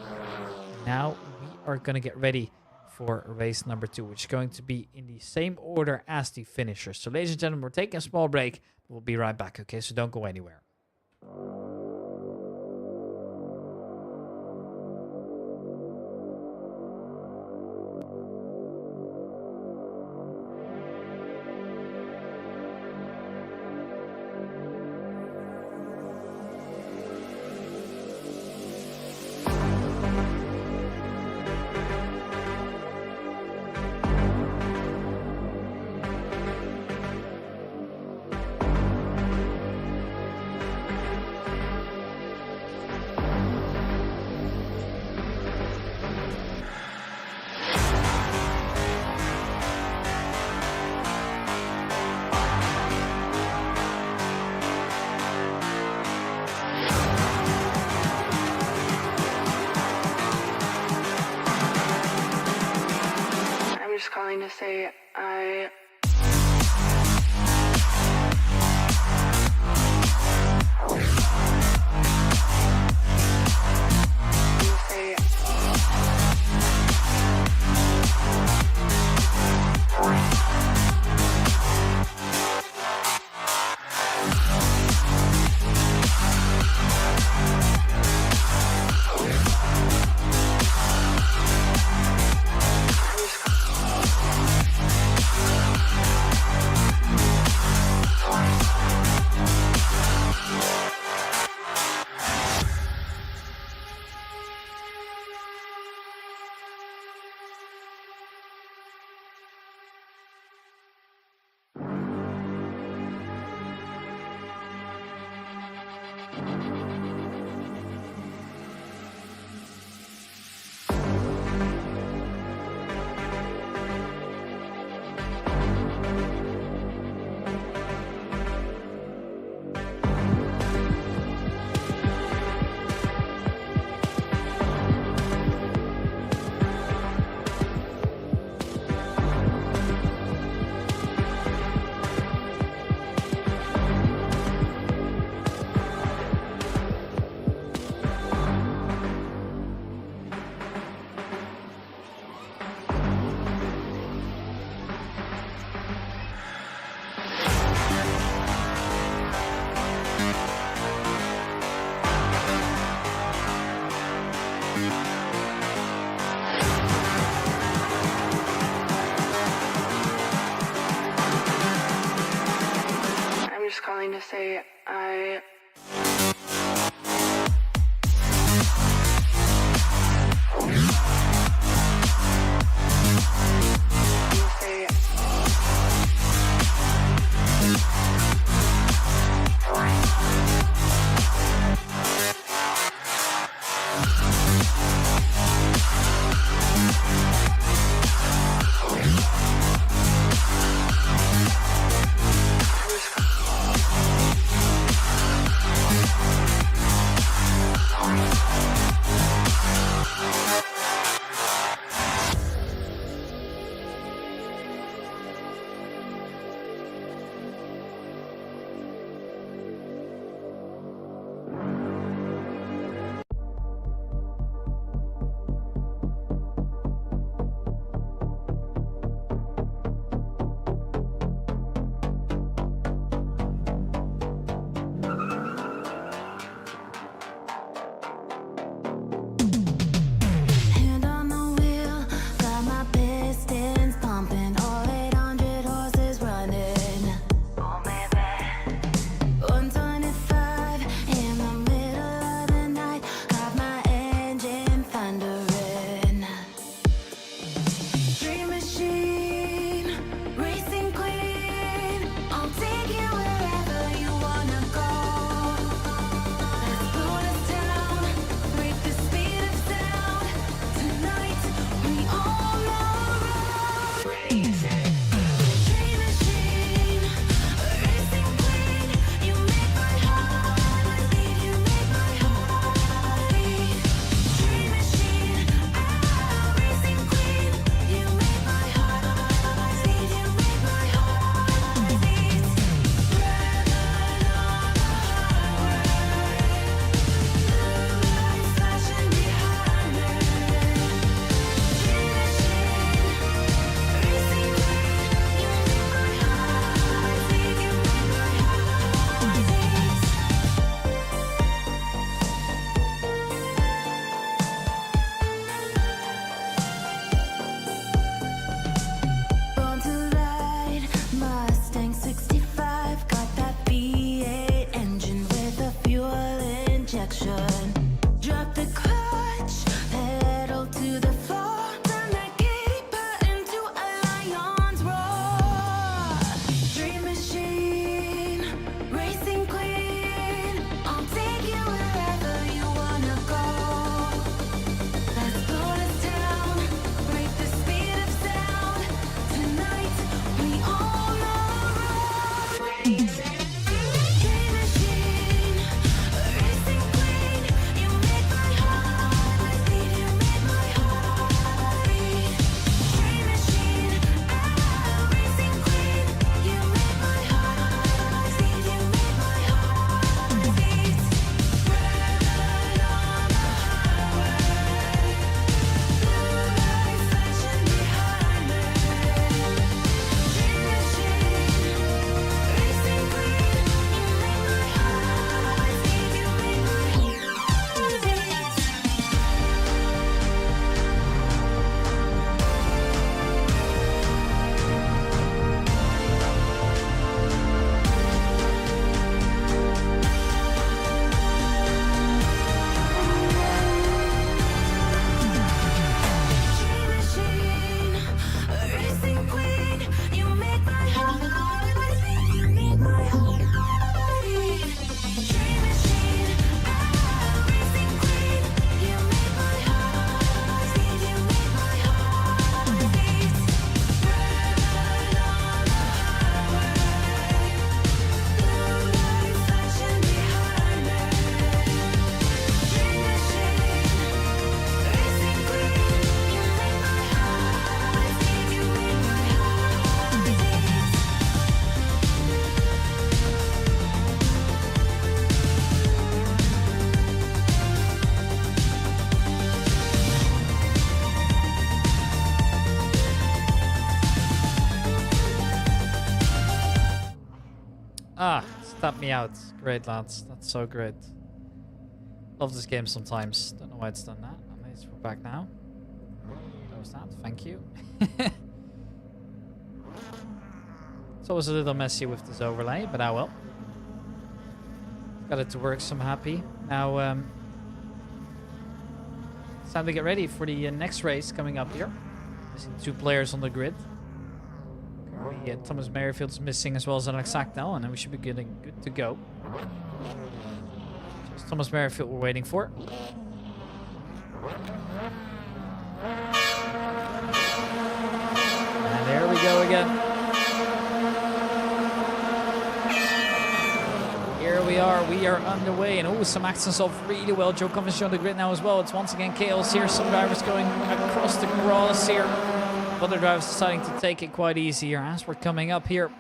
Now we are going to get ready for race number 2, which is going to be in the same order as the finishers. So ladies and gentlemen, we're taking a small break. We'll be right back, okay? So don't go anywhere. Calling to say I calling to say I Ah, stop me out. Great, lads. That's so great. Love this game sometimes. Don't know why it's done that. Amazed we're back now. That was that. Thank you. It's always a little messy with this overlay, but I will. Got it to work, so I'm happy. Now, it's time to get ready for the next race coming up here. Missing 2 players on the grid. Thomas Merrifield's missing as well as Assetto, and then we should be getting good to go. Just Thomas Merrifield we're waiting for. And there we go again. Here we are underway, and oh, some accents off really well. Joe Coventry on the grid now as well. It's once again chaos here. Some drivers going across the cross here. Other drivers deciding to take it quite easy here as we're coming up here.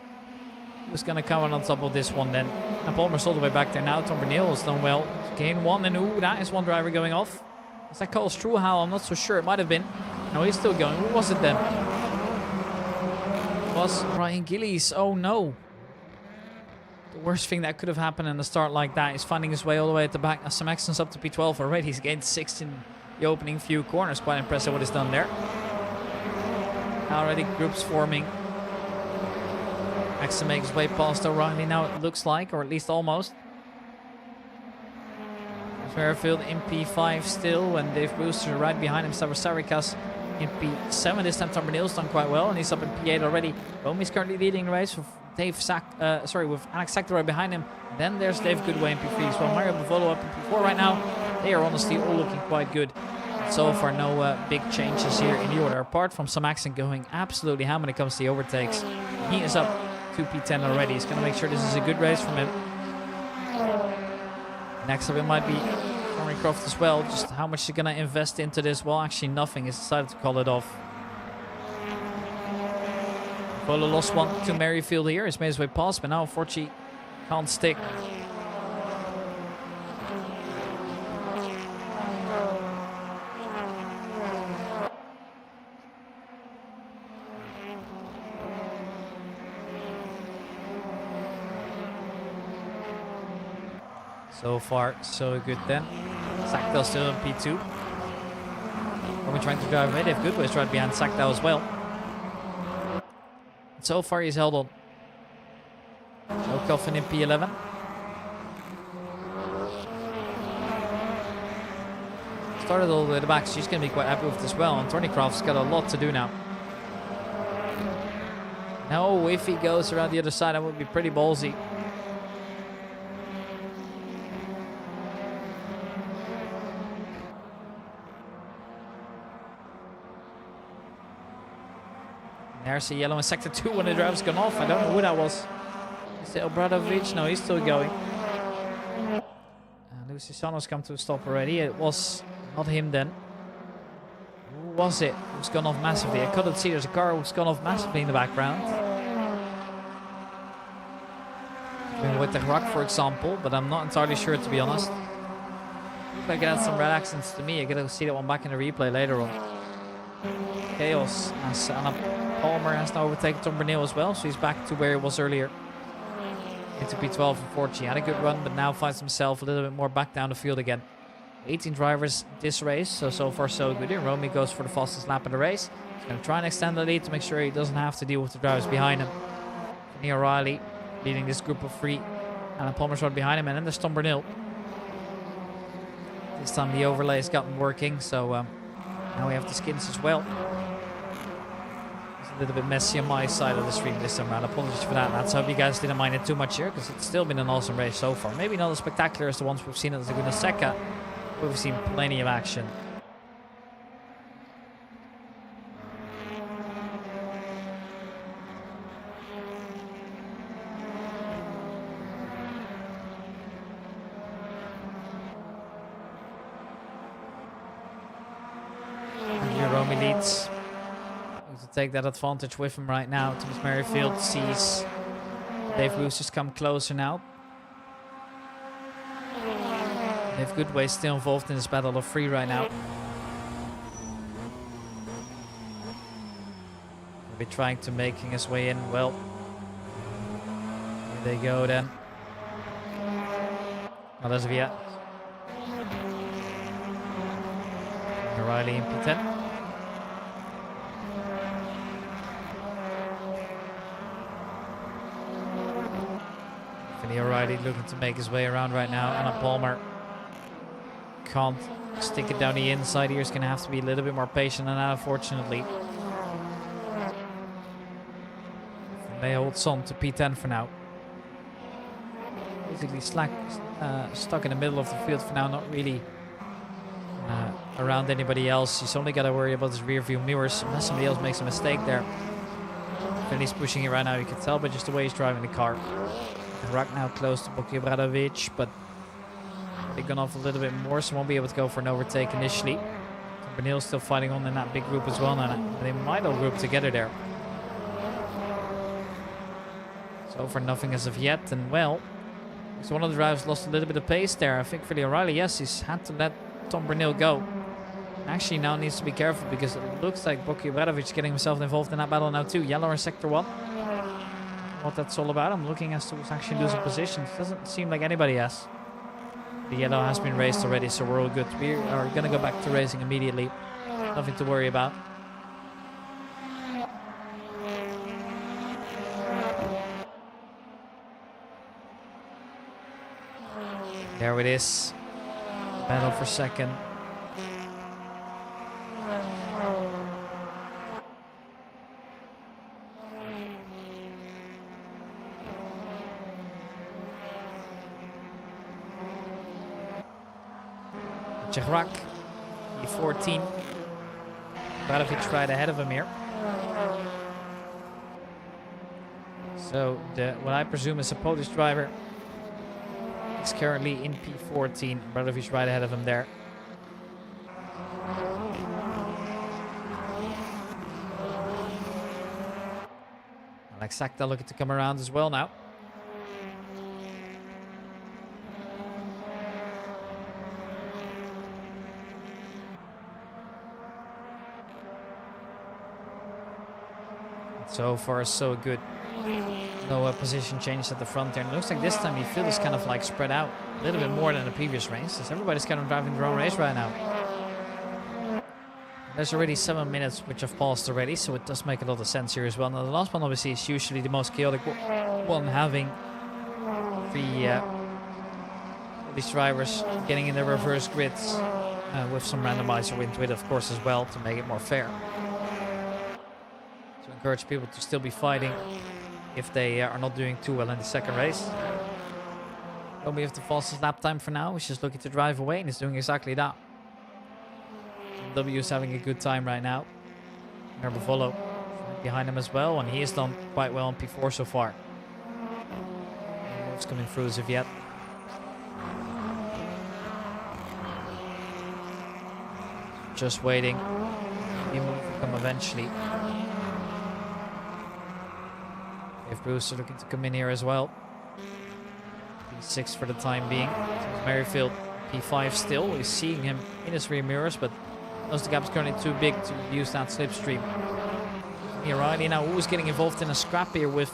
Who's going to come on top of this one then? And Palmer's all the way back there now. Tom Bernil has done well. Gain 1, and ooh, that is one driver going off. Is that Carl Struhal? I'm not so sure. It might have been. No, he's still going. Who was it then? It was Ryan Gillies. Oh no. The worst thing that could have happened in the start like that is finding his way all the way at the back. Some actions up to P12 already. He's gained 6 in the opening few corners. Quite impressive what he's done there. Already groups forming. Maxim makes his way past O'Reilly now, it looks like, or at least almost. Merrifield in P5 still, and Dave Brewster right behind him. Stavros Sarikas in P7. This time Tom Bernil's done quite well, and he's up in P8 already. Romi's currently leading the race with with Alex Sector right behind him. Then there's Dave Goodway in P3 as well. Mario Bavolo up in P4 right now. They are honestly all looking quite good. So far, no big changes here in the order, apart from some accent going absolutely ham when it comes to the overtakes. He is up to P10 already. He's going to make sure this is a good race from him. Next up, it might be Henry Croft as well. Just how much he's going to invest into this? Well, actually nothing. He's decided to call it off. Polo lost 1 to Merrifield here. He's made his way past, but now unfortunately can't stick. So far, so good then. Sackdale still in P2. Are we trying to drive away? Dave Goodway's right behind Sackdale as well. So far, he's held on. Joe Coffin in P11. Started all the way at the back, so she's going to be quite happy with this as well. And Thornycroft's got a lot to do now. Now, if he goes around the other side, that would be pretty ballsy. There's a yellow in sector 2 when the driver's gone off. I don't know who that was. Is it Obradovic? No, he's still going. Luciano's come to a stop already. It was not him then. Who was it? Who's gone off massively? I couldn't see. There's a car who's gone off massively in the background. With the Rock, for example, but I'm not entirely sure, to be honest. If I get some red accents to me, I gotta see that one back in the replay later on. Chaos as Anna Palmer has now overtaken Tom Bernil as well, so he's back to where he was earlier. Into P12 unfortunately. Had a good run, but now finds himself a little bit more back down the field again. 18 drivers this race, so far so good. Here, Romy goes for the fastest lap of the race. He's going to try and extend the lead to make sure he doesn't have to deal with the drivers behind him. Kenny O'Reilly leading this group of 3. Alan Palmer's right behind him, and then there's Tom Bernil. This time the overlay's gotten working, so now we have the skins as well. It's a little bit messy on my side of the stream this time around. Apologies for that, lads. I hope you guys didn't mind it too much here, because it's still been an awesome race so far. Maybe not as spectacular as the ones we've seen at the Laguna Seca, but we've seen plenty of action. Romy leads. To take that advantage with him right now. Thomas Merrifield sees Dave Brewster's come closer now. Dave Goodway still involved in this battle of 3 right now. He'll be trying to making his way in. Well, There they go then. Not as of yet. O'Reilly in P10. O'Reilly looking to make his way around right now. Anna Palmer can't stick it down the inside here. He's going to have to be a little bit more patient than that, unfortunately. They holds on to P10 for now. Basically stuck in the middle of the field for now, not really around anybody else. He's only got to worry about his rear view mirrors unless somebody else makes a mistake there. And he's pushing it right now, you can tell by just the way he's driving the car. Rock now close to Boki Obradovic, but they've gone off a little bit more, so won't be able to go for an overtake initially. Bernil's still fighting on in that big group as well now. They might all group together there. So for nothing as of yet, and well, so one of the drivers lost a little bit of pace there. I think for the O'Reilly, yes, he's had to let Tom Bernil go. Actually now needs to be careful because it looks like Boki Obradovic is getting himself involved in that battle now too. Yellow in sector 1. What that's all about. I'm looking as to who's actually losing positions. Doesn't seem like anybody has. The yellow has been raced already, so we're all good. We are going to go back to racing immediately. Nothing to worry about. There it is. Battle for second. Chehrak, E14. Badovic right ahead of him here. So what I presume is a Polish driver is currently in P14. Badovic right ahead of him there. Alex Sakta looking to come around as well now. So far, so good. No position change at the front there. And it looks like this time the field is kind of like spread out a little bit more than the previous race. Everybody's kind of driving their own race right now. There's already 7 minutes which have passed already, so it does make a lot of sense here as well. Now the last one obviously is usually the most chaotic one, having these drivers getting in the reverse grids with some randomizer into it, of course, as well, to make it more fair. Encourage people to still be fighting if they are not doing too well in the second race. Don't we have the fastest lap time for now? He's just looking to drive away and he's doing exactly that. W is having a good time right now. Remember follow behind him as well, and he has done quite well on P4 so far. No moves coming through as of yet. Just waiting. He will come eventually. If Bruce are looking to come in here as well. P6 for the time being. So Merrifield P5 still. We're seeing him in his rear mirrors, but knows the gap is currently too big to use that slipstream. O'Reilly now who's getting involved in a scrap here with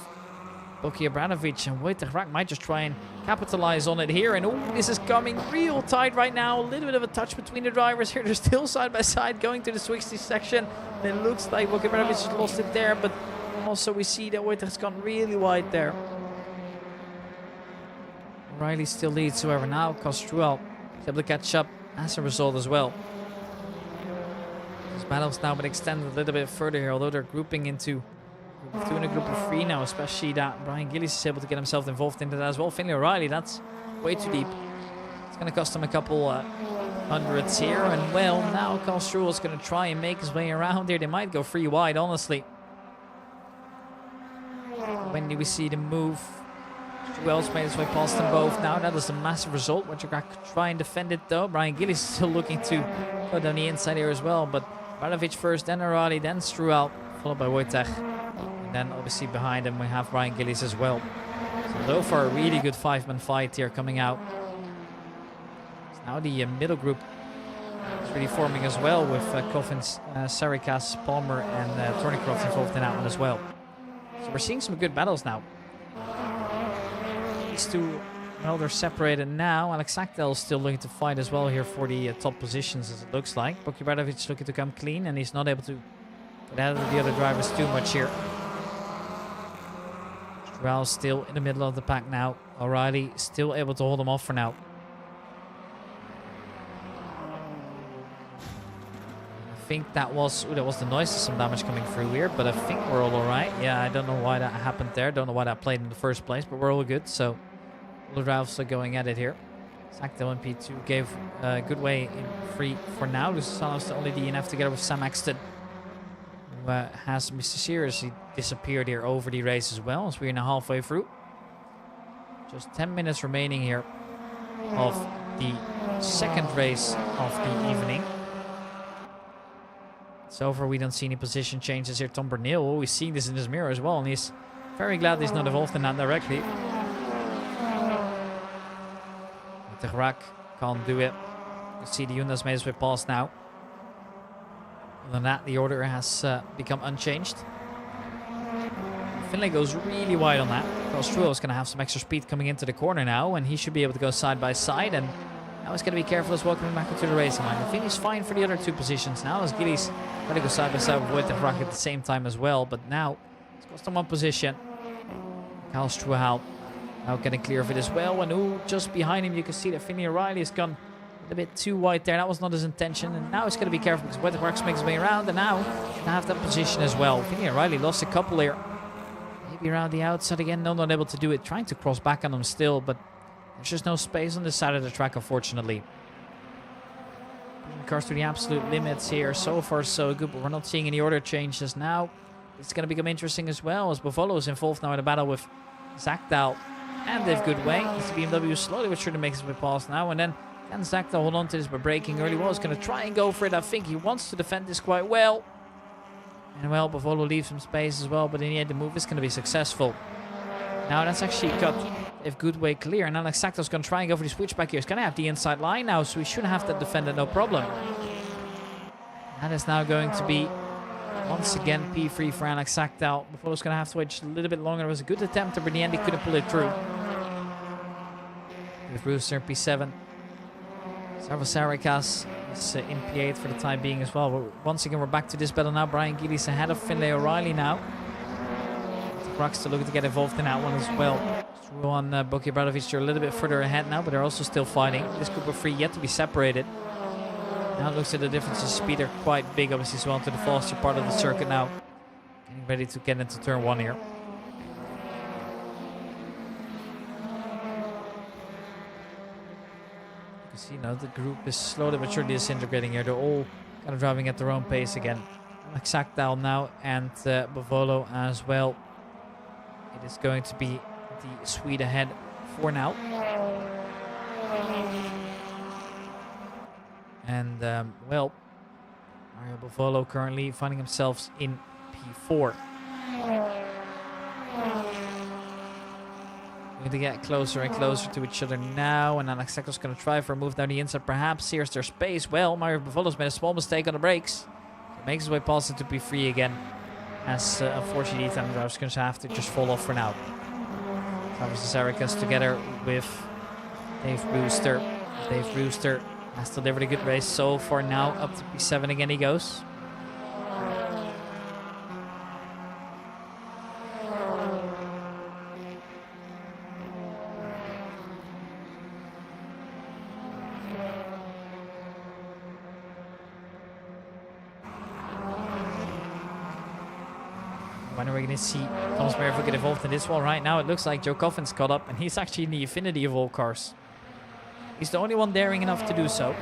Boki Obradovic, and Wojtek might just try and capitalize on it here. And oh, this is coming real tight right now. A little bit of a touch between the drivers here. They're still side by side going to the 60 section. And it looks like Boki Obradovic has lost it there, but also we see that Wojtek's gone really wide there. O'Reilly still leads, however, now Castruel is able to catch up as a result as well. This battle's now been extended a little bit further here, although they're grouping into group 2 and a group of 3 now, especially that Brian Gillies is able to get himself involved into that as well. Finlay O'Reilly, that's way too deep. It's going to cost him a couple hundreds here, and well, now Castruel is going to try and make his way around here. They might go 3 wide, honestly. When do we see the move? Wells made his way past them both now. That is a massive result. Wojtek could try and defend it though. Brian Gillies is still looking to go down the inside here as well. But Radovic first, then O'Reilly, then Struel, followed by Wojtek. And then obviously behind him we have Brian Gillies as well. So far a really good 5-man fight here coming out. So now the middle group is really forming as well with Coffins, Sarikas, Palmer and Thornycroft involved in that one as well. So we're seeing some good battles now. These two, well, they're separated now. Assetto is still looking to fight as well here for the top positions, as it looks like. Bokibradovic looking to come clean, and he's not able to get out of the other drivers too much here. Stroll still in the middle of the pack now. O'Reilly still able to hold him off for now. I think that was the noise of some damage coming through here, but I think we're all alright. Yeah, I don't know why that happened there. Don't know why that played in the first place, but we're all good. So all the drivers are going at it here. Assetto and P2 gave a good way in free for now. Luciano's the only DNF together with Sam Exton, who has mysteriously disappeared here over the race as well, as we're now halfway through. Just 10 minutes remaining here of the second race of the evening. So far, we don't see any position changes here. Tom Bernil, always seeing this in his mirror as well, and he's very glad he's not involved in that directly. The Grak can't do it. You see the Hyundai's made his way past now. Other than that, the order has become unchanged. Finlay goes really wide on that. Stroll is going to have some extra speed coming into the corner now, and he should be able to go side by side. And now he's going to be careful as well coming back into the racing line. I think he's fine for the other two positions now, as Gillies going to go side by side with Voigt and Grak at the same time as well. But now it's cost him one position. Karl Struhal now getting clear of it as well. And just behind him, you can see that Finlay O'Reilly has gone a bit too wide there. That was not his intention. And now he's going to be careful because Voigt and Grak makes his way around. And now going to have that position as well. Finlay O'Reilly lost a couple here. Maybe around the outside again. No, not able to do it. Trying to cross back on him still, but there's just no space on this side of the track, unfortunately. Pushing cars to the absolute limits here. So far, so good, but we're not seeing any order changes now. It's going to become interesting as well, as Bovolo is involved now in a battle with Zakdal and Dave Goodway. As the BMW slowly but surely makes his way past now, and then can Zakdal hold on to this by braking early? Well, he's going to try and go for it. I think he wants to defend this quite well. And well, Bovolo leaves some space as well, but in the end, the move is going to be successful. Now, that's actually cut if Goodway clear. And now Assetto's going to try and go for the switchback here. He's going to have the inside line now, so he should have that defended, no problem. That is now going to be, once again, P3 for Assetto. Bovolo's going to have to wait just a little bit longer. It was a good attempt, but in the end, he couldn't pull it through. With Rooster P7. Sarvasarikas is in P8 for the time being as well. But once again, we're back to this battle now. Brian Gillies ahead of Finlay O'Reilly now. Grak's still looking to get involved in that one as well. Stroll and Bokibradovic are a little bit further ahead now, but they're also still fighting. This group of three yet to be separated. Now it looks like the difference in speed are quite big, obviously, as well into the faster part of the circuit now. Getting ready to get into turn one here. You know, the group is slowly but surely disintegrating here. They're all kind of driving at their own pace again. Assetto now and Bovolo as well. It is going to be the Swede ahead for now. And, well, Mario Bovolo currently finding himself in P4. Going to get closer and closer to each other now, and Assetto's going to try for a move down the inside. Perhaps here's their space. Well, Mario Bovolo's made a small mistake on the brakes. He makes his way past it to be free again. As unfortunately, Ethan Drivers going to have to just fall off for now. Travis Zarikas together with Dave Brewster. Dave Brewster has delivered a good race so far now. Up to P7 again he goes. When are we going to see Thomas Merrifield get involved in this one? Right now it looks like Joe Coffin's caught up, and he's actually in the affinity of all cars. He's the only one daring enough to do so.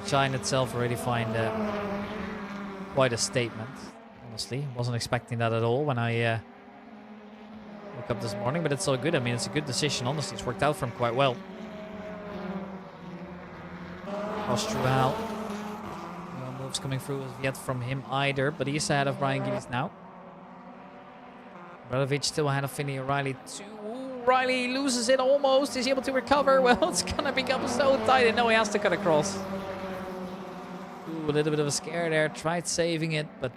Which I in itself already find quite a statement, honestly. Wasn't expecting that at all when I woke up this morning, but it's all good. I mean, it's a good decision, honestly. It's worked out for him quite well. Ostrual. Coming through as yet from him either, but he's ahead of Brian Gillies now. Bradovic still ahead of Finlay O'Reilly too. O'Reilly loses it almost. Is he able to recover? Well, it's gonna become so tight, and no, he has to cut across. Ooh, a little bit of a scare there. Tried saving it, but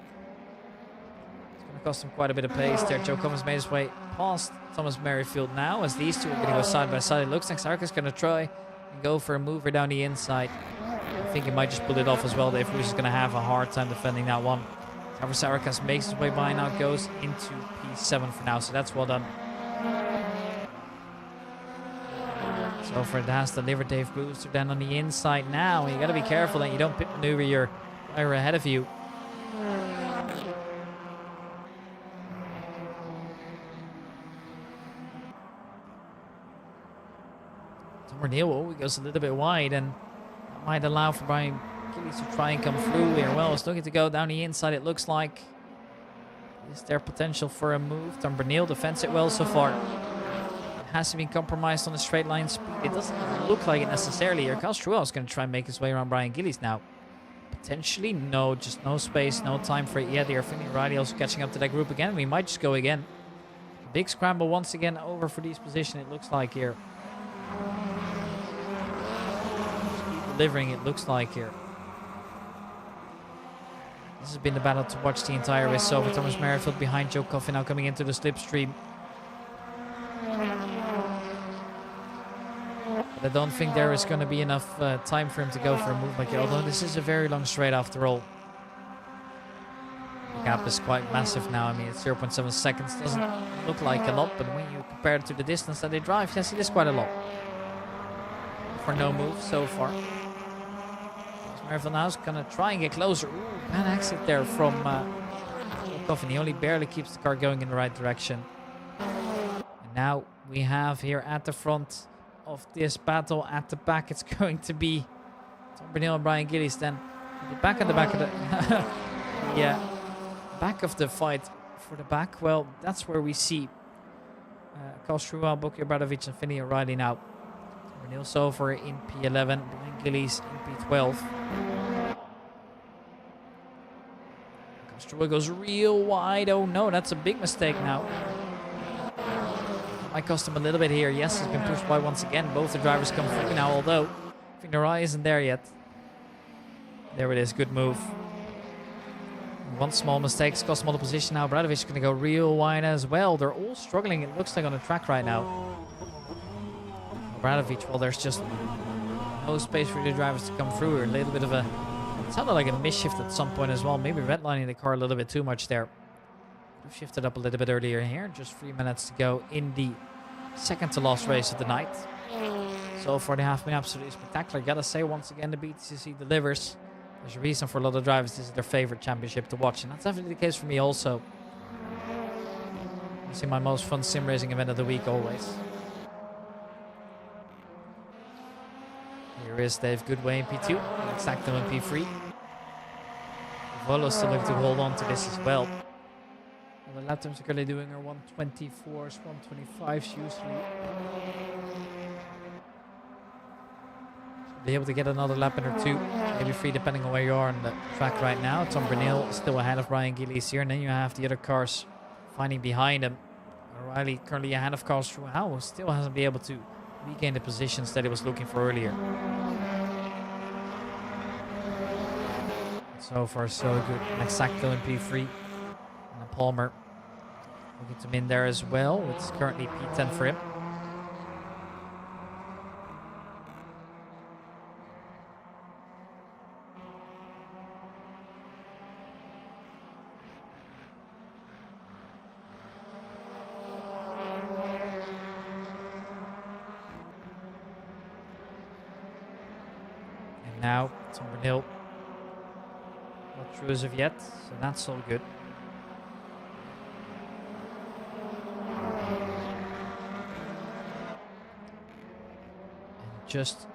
it's gonna cost him quite a bit of pace there. Joe Cummins made his way past Thomas Merrifield now, as these two are going to go side by side. It looks like Sarka's going to try and go for a mover down the inside. I think he might just pull it off as well. Dave Cruz is going to have a hard time defending that one. However, Sarakas makes his way by now, goes into P7 for now, so that's well done. So for it has delivered Dave Brewster then on the inside now. You got to be careful that you don't pit maneuver your driver ahead of you. Tom Neal he goes a little bit wide, and that might allow for Brian Gillies to try and come through here. Well, it's looking to go down the inside, it looks like. Is there potential for a move? Tom Neal defends it well so far. Has been compromised on the straight line speed. It doesn't look like it necessarily here. Carl Struel is going to try and make his way around Brian Gillies now. Potentially, no, just no space, no time for it yet. The Finley Riley also catching up to that group again. We might just go again. Big scramble once again over for these position, it looks like here. Just keep delivering, it looks like here. This has been the battle to watch the entire race. So for Thomas Merrifield behind Joe Coffey now coming into the slipstream. I don't think there is going to be enough time for him to go for a move like here, although this is a very long straight after all. The gap is quite massive now. I mean, it's 0.7 seconds. Doesn't look like a lot, but when you compare it to the distance that they drive, yes, it is quite a lot. For no move so far. Merville now is going to try and get closer. Ooh, bad exit there from Coffin. He only barely keeps the car going in the right direction. And now we have here at the front of this battle, at the back, it's going to be Tom Bernil and Brian Gillies. Then the back of the yeah, back of the fight for the back. Well, that's where we see Carl Struel, Bokir Bradovic and Finney O'Reilly now. Bernil Sofer in P11, Brian Gillies in P12. Carl Struel goes real wide. Oh no, that's a big mistake now. Might cost him a little bit here. Yes, he's been pushed by once again. Both the drivers come through now, although Finnerai isn't there yet. There it is, good move. One small mistake cost him all the position now. Bradovic is going to go real wide as well. They're all struggling, it looks like, on the track right now. Bradovic, well, there's just no space for the drivers to come through here. A little bit of a... It sounded like a misshift at some point as well. Maybe redlining the car a little bit too much there. We've shifted up a little bit earlier here. Just 3 minutes to go in the second to last race of the night. So far they have been absolutely spectacular. Gotta say, once again, the BTCC delivers. There's a reason for a lot of drivers. This is their favorite championship to watch. And that's definitely the case for me also. This is my most fun sim racing event of the week always. Here is Dave Goodway in P2. Assetto in P3. Volo still looking to hold on to this as well. The lap times are currently doing are 124s, 125s usually. Be able to get another lap in or two, maybe three, depending on where you are on the track right now. Tom Bernil still ahead of Brian Gillies here, and then you have the other cars finding behind him. O'Reilly currently ahead of Carl Struel, still hasn't been able to regain the positions that he was looking for earlier. So far, so good. Assetto in P3, and Palmer looking to win there as well. It's currently P10 for him. And now Tom Bernil not through as of yet, so that's all good. Just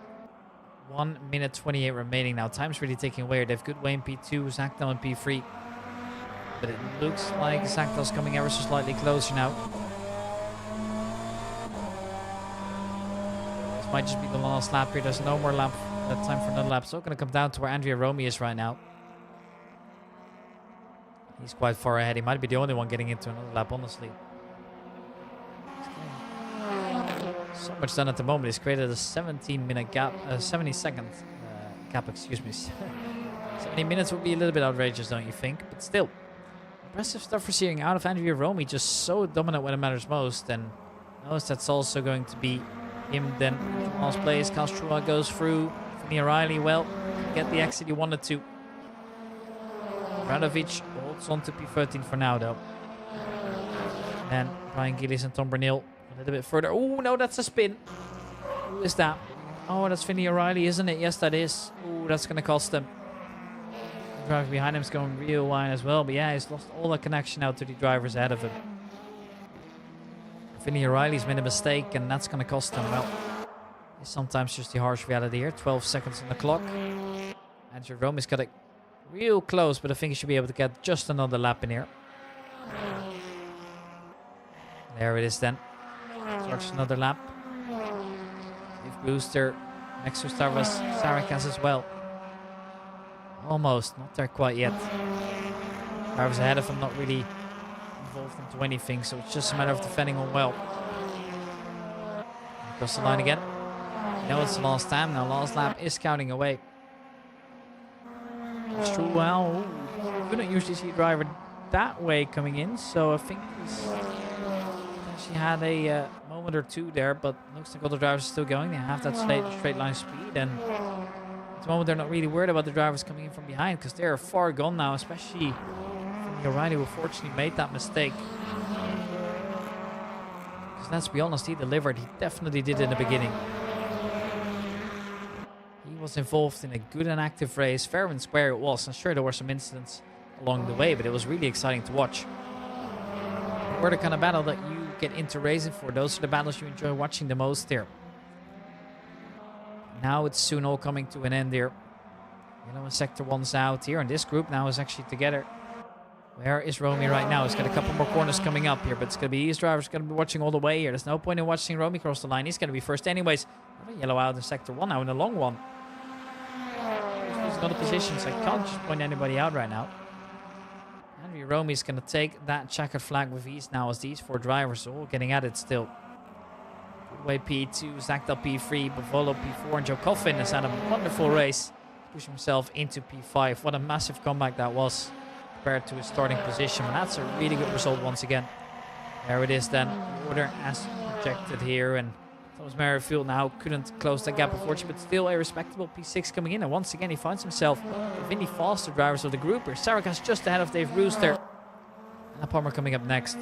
1 minute 28 remaining now. Time's really taking away. They've Goodway in P2, Assetto in P3. But it looks like Assetto's coming ever so slightly closer now. This might just be the last lap here. There's no more lap. Time for another lap. So going to come down to where Andrea Romy is right now. He's quite far ahead. He might be the only one getting into another lap, honestly. So much done at the moment. He's created a 17-minute gap, 70-second gap, excuse me. 70 minutes would be a little bit outrageous, don't you think? But still, Impressive stuff for seeing out of Andrew Romy, just so dominant when it matters most, and knows that's also going to be him then. Jamal's plays, Castrua goes through, Finney O'Reilly, well, get the exit he wanted to. Radovic holds on to P13 for now though. And Brian Gillies and Tom Bernil a little bit further. Oh no, that's a spin. Who is that? Oh, that's Finney O'Reilly, isn't it? Yes, that is. Oh, that's going to cost him. The driver behind him is going real wide as well. But yeah, he's lost all the connection out to the drivers ahead of him. Finney O'Reilly's made a mistake, and that's going to cost him. Well, it's sometimes just the harsh reality here. 12 seconds on the clock. Andrew Romy's got it real close, but I think he should be able to get just another lap in here. There it is then. Starts another lap. Dave Brewster next to Sarakas as well. Almost, not there quite yet. Drivers ahead of him not really involved into anything, so it's just a matter of defending on well. Across the line again. You know it's the last time now. Last lap is counting away. It's true. Well, we don't usually see a driver that way coming in, so I think he's actually had a moment or two there, but looks like all the drivers are still going. They have that straight line speed, and at the moment they're not really worried about the drivers coming in from behind because they're far gone now, especially O'Reilly, who fortunately made that mistake. Because let's be honest, he delivered. He definitely did in the beginning. He was involved in a good and active race. Fair and square it was. I'm sure there were some incidents along the way, but it was really exciting to watch. We're the kind of battle that you get into racing for. Those are the battles you enjoy watching the most here. Now it's soon all coming to an end here. Yellow and Sector 1's out here, and this group now is actually together. Where is Romy right now? He's got a couple more corners coming up here, but it's going to be his driver's going to be watching all the way here. There's no point in watching Romy cross the line. He's going to be first anyways. Yellow out in Sector 1 now in the long one. He's got a position, so I can't just point anybody out right now. Andrew Romy's going to take that checkered flag with ease now as these four drivers are all getting at it still. Goodway P2, Zakdal P3, Bavolo P4, and Joe Coffin has had a wonderful race. Pushing himself into P5. What a massive comeback that was compared to his starting position. And that's a really good result once again. There it is then. Order as projected here. And Thomas Merrifield now couldn't close that gap unfortunately, but still a respectable P6 coming in. And once again he finds himself within the faster drivers of the group here. Sarakas just ahead of Dave Brewster. And Palmer coming up next.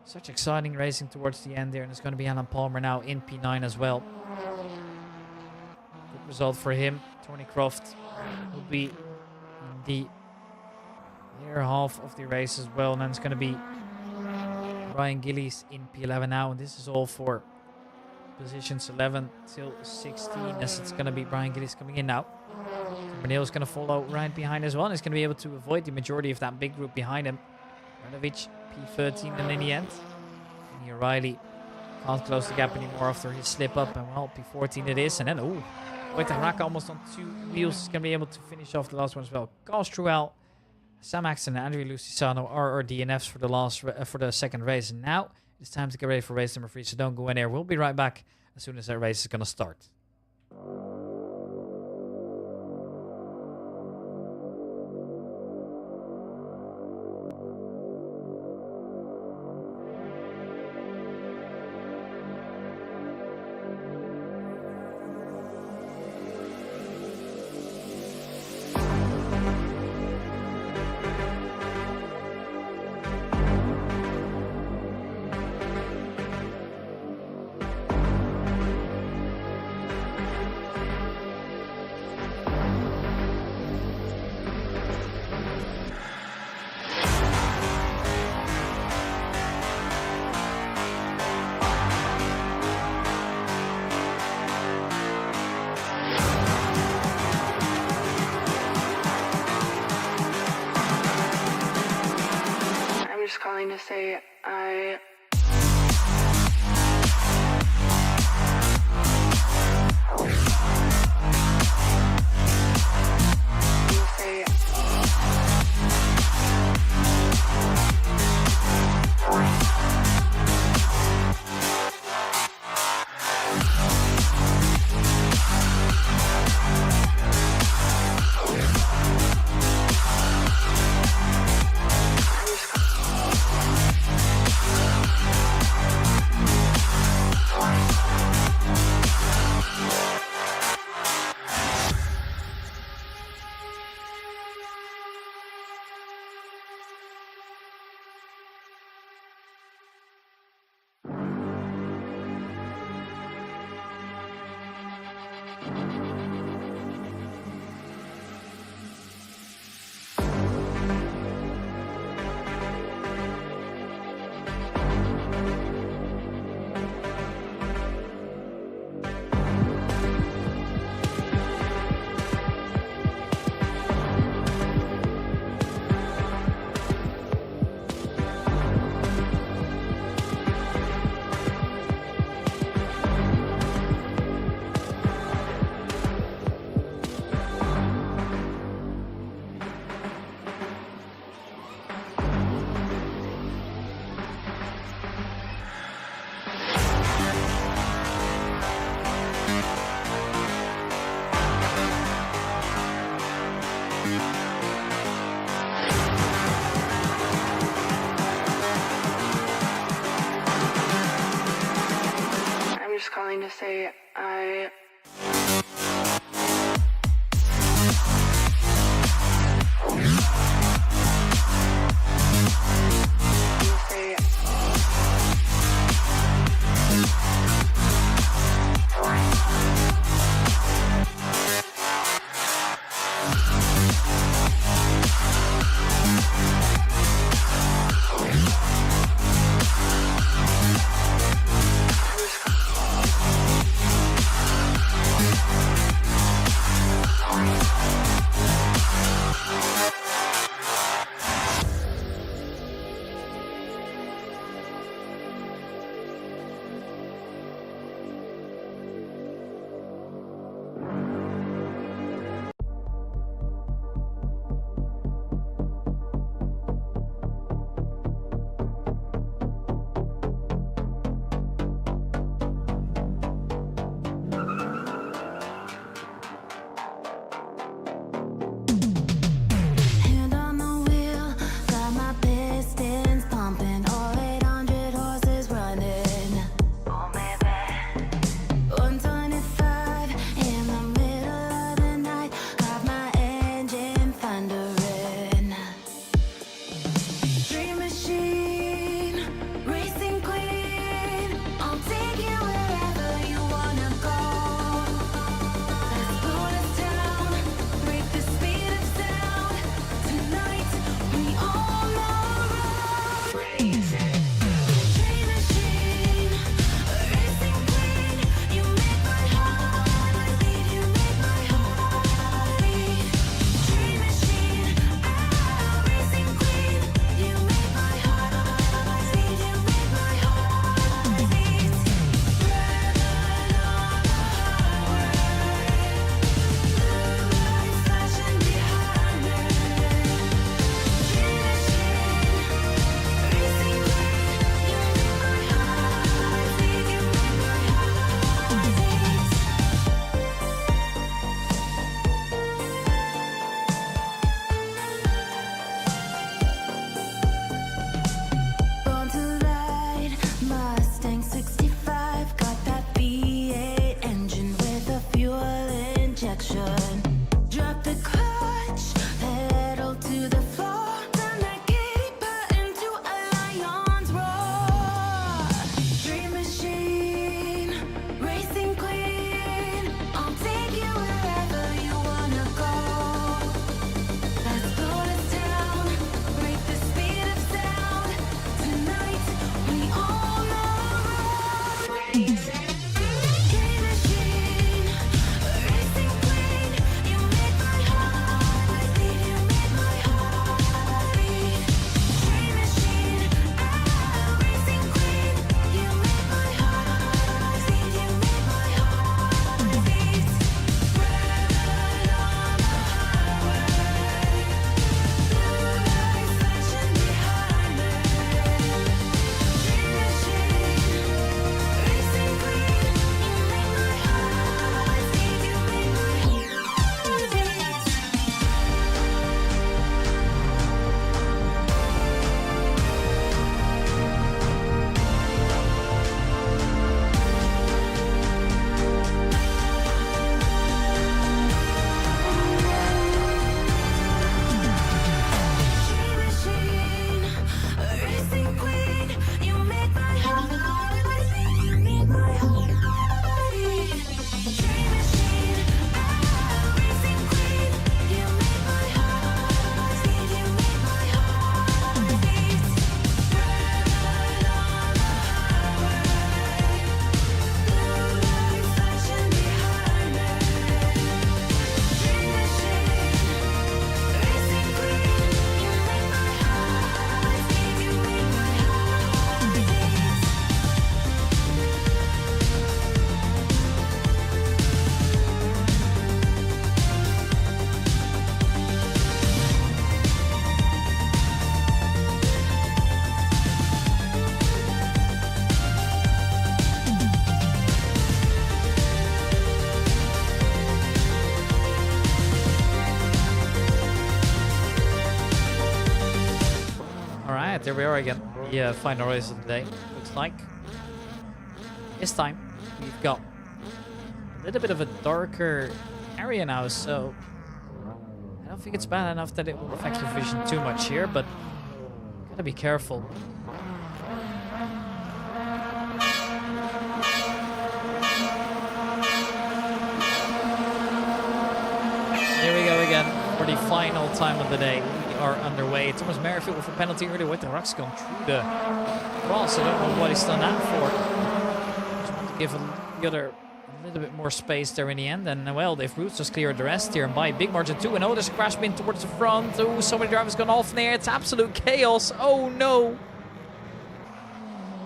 Such exciting racing towards the end there. And it's going to be Alan Palmer now in P9 as well. Good result for him. Tony Croft will be in the later half of the race as well. And then it's going to be Ryan Gillies in P11 now. And this is all for positions 11 till 16. As it's going to be Brian Gillies coming in now. Bernil is going to follow right behind as well. And he's going to be able to avoid the majority of that big group behind him. Radovic P13 and in the end. And O'Reilly can't close the gap anymore after his slip up. And well, P14 it is. And then, oh, with the Haraka almost on two wheels, he's going to be able to finish off the last one as well. Carlos Truel, Sam Axton, and Andrew Lucisano are our DNFs for the second race. And now it's time to get ready for race number 3. So don't go in there. We'll be right back as soon as that race is going to start. Calling to say I calling to say I Hand on the wheel, got my pistons pumping, all 800 horses running. Oh baby, 125 in the middle of the night, got my engine thundering. Dream machine, racing queen, I'll take you wherever you wanna go. Let's slow us down, break the speed of sound. Tonight we all know crazy. Dream machine, racing queen, you make my heart beat. You make my heart beat. Dream machine, racing queen, you make my heart beat. You make my heart beat. Driving on the highway, blue lights flashing behind me. Dream machine, racing queen, you make my heart beat. You make my heart beat. Born to ride, Mustang 65, got that V8 engine with a fuel injection. Drop the clutch, pedal to the floor, turn that giddy button to a lion's roar. Dream machine, racing queen, I'll take you wherever you wanna go. Let's slow us down, break the speed of sound. Tonight we all know crazy. Dream machine, racing queen, you make my heart beat. You make my heart beat. Dream machine, racing queen, you make my heart beat. You make my heart beat. Driving on the highway, blue lights flashing behind me. Dream machine, racing queen, you make my heart beat. You make my heart beat. Dream machine, racing queen, you make my heart beat. You make my heart beat. Dream machine, racing queen, you make my heart beat. You make my heart beat. Driving on the highway, blue lights flashing behind me. Dream machine, racing queen, you make my heart beat. You make my heart beat. Alright, there we are again. The final race of the day, looks like. This time, we've got a little bit of a darker area now, so I don't think it's bad enough that it will affect your vision too much here, but gotta be careful. Here we go again for the final time of the day. We are underway. Thomas Merrifield with a penalty earlier with the rocks going through the cross. I don't know what he's done that for. Just want to give the other a little bit more space there in the end. And well, they've Roots just cleared the rest here and by a big margin too. And oh, there's a crash bin towards the front. Oh, so many drivers gone off in there. It's absolute chaos. Oh no.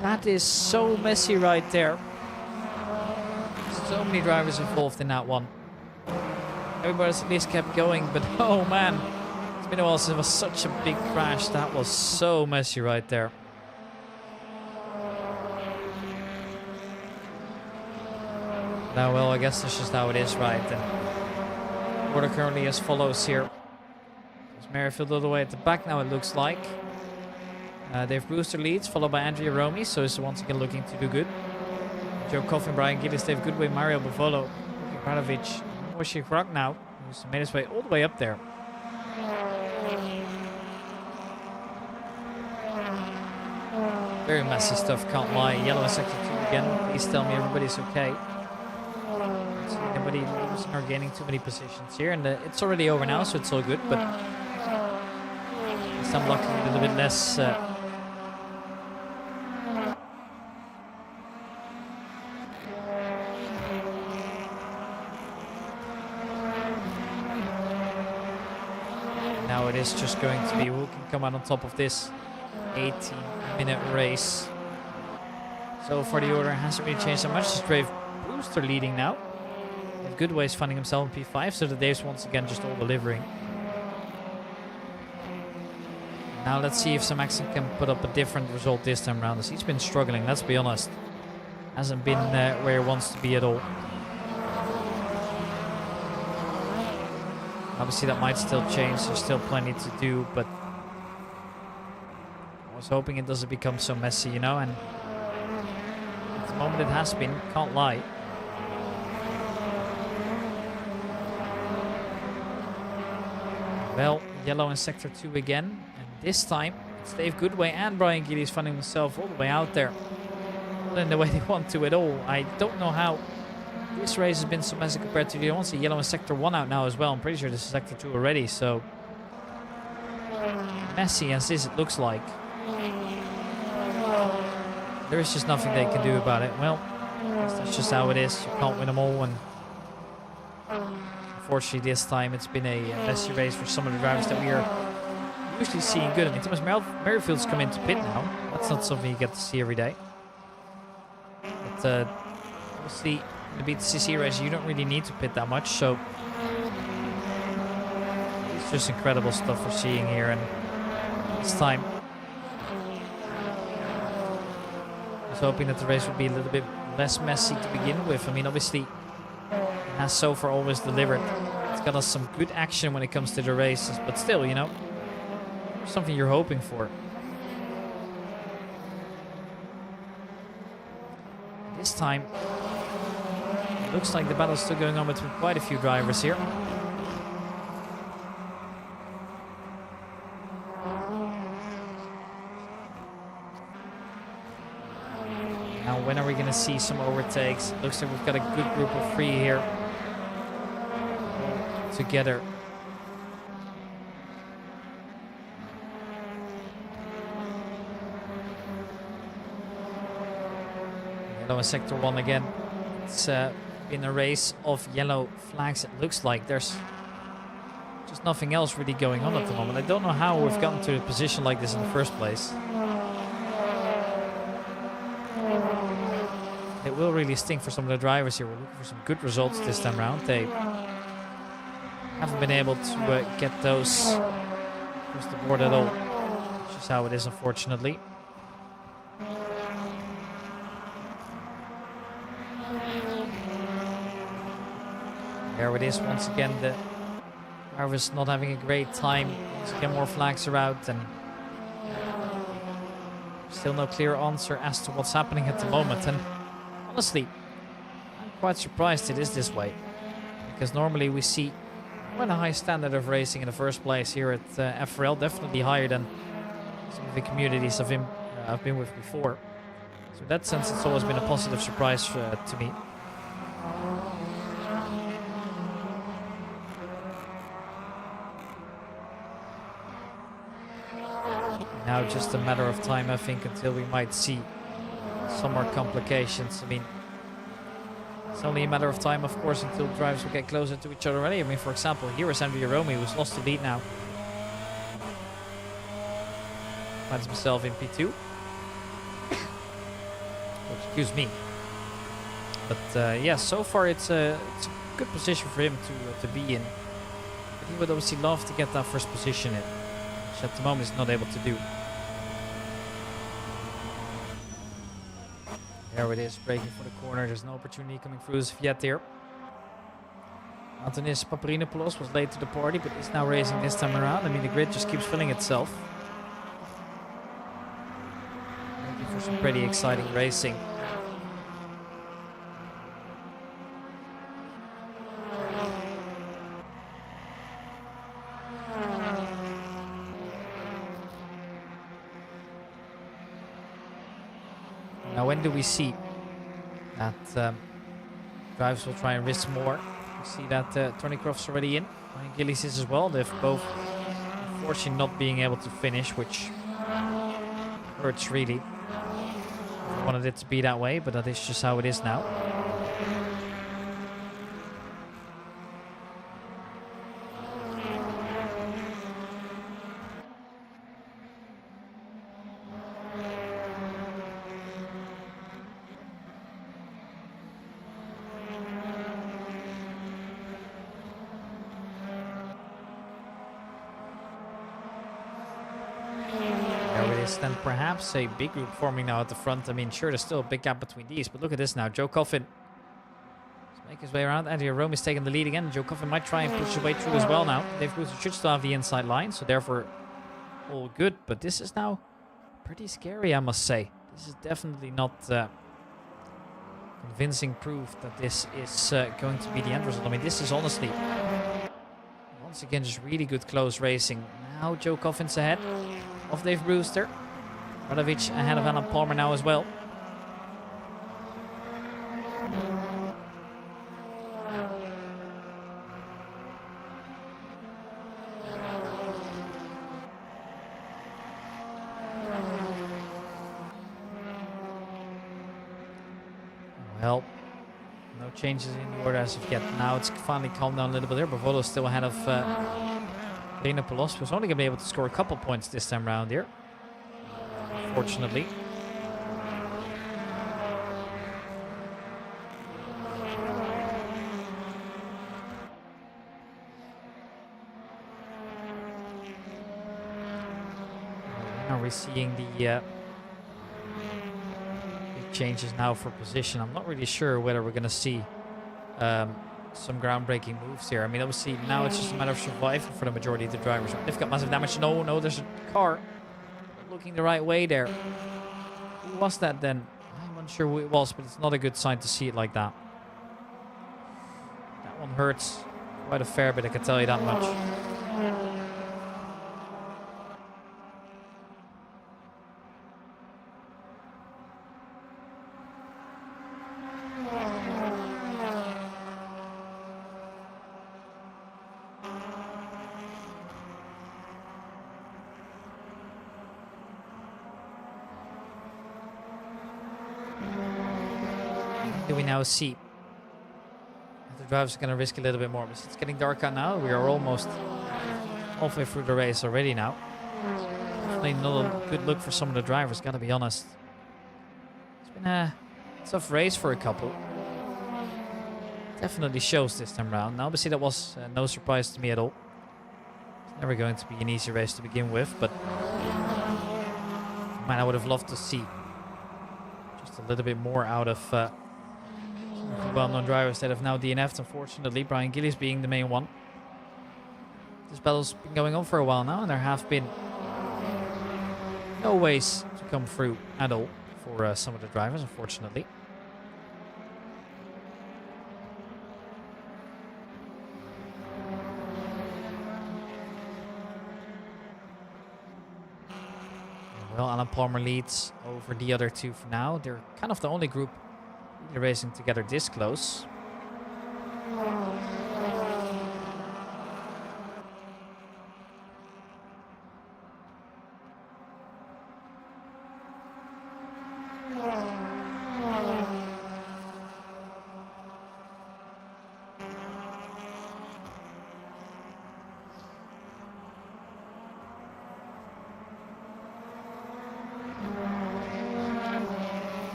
That is so messy right there. So many drivers involved in that one. Everybody's at least kept going, but oh man. It's been a while since it was such a big crash. That was so messy right there. Now, well, I guess that's just how it is, right? And order currently as follows here. There's Merrifield all the way at the back now, it looks like. Dave Brewster leads, followed by Andrea Romy, so he's once again looking to do good. Joe Coffin, Brian Gillis, Dave Goodway, Mario Bavolo, Radovic, Wojciech Rock now, who's made his way all the way up there. Very messy stuff, can't lie. Yellow in sector 2 again. Please tell me everybody's okay. Don't see anybody losing or gaining too many positions here, and it's already over now, so it's all good, but I'm lucky a little bit less. Now it is just going to be who can come out on top of this 18-minute race. So for the order, hasn't really changed that much. It's Dave Brewster leading now. And Goodway's finding himself in P5, so the Dave's once again just all delivering. Now let's see if Sam Axon can put up a different result this time around. He's been struggling, let's be honest. Hasn't been where he wants to be at all. Obviously that might still change, there's still plenty to do, but I was hoping it doesn't become so messy, you know, and at the moment it has been, can't lie. Well, yellow in sector 2 again, and this time it's Dave Goodway and Brian Gillies finding himself all the way out there. Not in the way they want to at all. I don't know how this race has been so messy compared to the other ones. See yellow in sector 1 out now as well. I'm pretty sure this is sector 2 already, so messy as this it looks like. There is just nothing they can do about it. Well, that's just how it is. You can't win them all, and unfortunately this time it's been a messy race for some of the drivers that we are usually seeing good. I mean, Thomas Merrifield's come into pit now. That's not something you get to see every day. But obviously in the BTCC race you don't really need to pit that much, so it's just incredible stuff we're seeing here. And this time I was hoping that the race would be a little bit less messy to begin with. I mean, obviously it has so far always delivered. It's got us some good action when it comes to the races, but still, you know, something you're hoping for. This time it looks like the battle's still going on between quite a few drivers here. Now when are we going to see some overtakes? Looks like we've got a good group of 3 here together. Yellow in sector 1 again. It's been a race of yellow flags. It looks like there's just nothing else really going on at the moment. I don't know how we've gotten to a position like this in the first place. It will really stink for some of the drivers here. We're looking for some good results this time around. They haven't been able to get those across the board at all. Which is how it is, unfortunately. There it is once again. The drivers not having a great time. Once again, more flags are out, and still no clear answer as to what's happening at the moment. And honestly, quite surprised it is this way, because normally we see quite a high standard of racing in the first place here at FRL, definitely higher than some of the communities I've been with before. So in that sense, it's always been a positive surprise to me. Now just a matter of time, I think, until we might see some more complications. I mean, it's only a matter of time, of course, until drivers will get closer to each other already. I mean, for example, here is Andrea Romy, who's lost the lead now. Finds himself in P2. Excuse me. But yeah, so far it's a good position for him to be in. But he would obviously love to get that first position in, which at the moment he's not able to do. There it is, braking for the corner. There's no opportunity coming through as of yet there. Antonis Paparinopoulos was late to the party, but is now racing this time around. I mean, the grid just keeps filling itself. Looking for some pretty exciting racing. Now, when do we see that drivers will try and risk more? We see that Tony Croft's already in. Ryan Gillies is as well. They've both, unfortunately, not being able to finish, which hurts really. I wanted it to be that way, but that is just how it is now. Then perhaps a big group forming now at the front. I mean, sure, there's still a big gap between these, but look at this now. Joe Coffin let's make his way around. Andrea Rome is taking the lead again. Joe Coffin might try and push his way through as well now. Dave Brewster should still have the inside line, so therefore all good. But this is now pretty scary, I must say. This is definitely not convincing proof that this is going to be the end result. I mean, this is honestly, once again, just really good close racing. Now Joe Coffin's ahead of Dave Brewster. Radovic ahead of Alan Palmer now as well. Well, no changes in the order as of yet. Now it's finally calmed down a little bit there. Bavolo's still ahead of Paparinopoulos, who's only going to be able to score a couple points this time around here. Fortunately. Now we're seeing the big changes now for position. I'm not really sure whether we're going to see some groundbreaking moves here. I mean, obviously now it's just a matter of survival for the majority of the drivers. They've got massive damage. No, there's a car looking the right way there. Who was that then? I'm unsure who it was, but it's not a good sign to see it like that. That one hurts quite a fair bit, I can tell you that much. We now see that the drivers are going to risk a little bit more. But it's getting dark out now. We are almost halfway through the race already now. Definitely not a good look for some of the drivers, gotta be honest. It's been a tough race for a couple. Definitely shows this time around. Now, obviously that was no surprise to me at all. It's never going to be an easy race to begin with, but man, I would have loved to see just a little bit more out of well-known drivers that have now DNF'd, unfortunately. Brian Gillies being the main one. This battle's been going on for a while now, and there have been no ways to come through at all for some of the drivers, unfortunately. Alan Palmer leads over the other two for now. They're kind of the only group really racing together this close.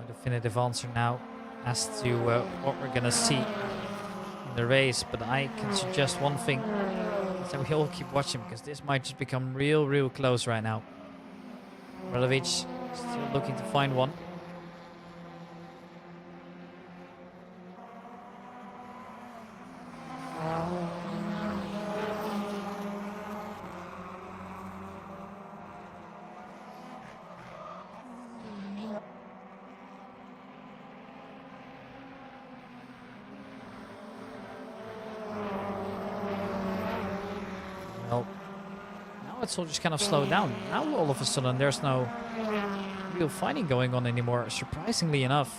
Definitive answer now as to what we're gonna see in the race, but I can suggest one thing, is that we all keep watching, because this might just become real close right now. Radovic still looking to find one. It's all just kind of slowed down. Now all of a sudden there's no real fighting going on anymore, surprisingly enough.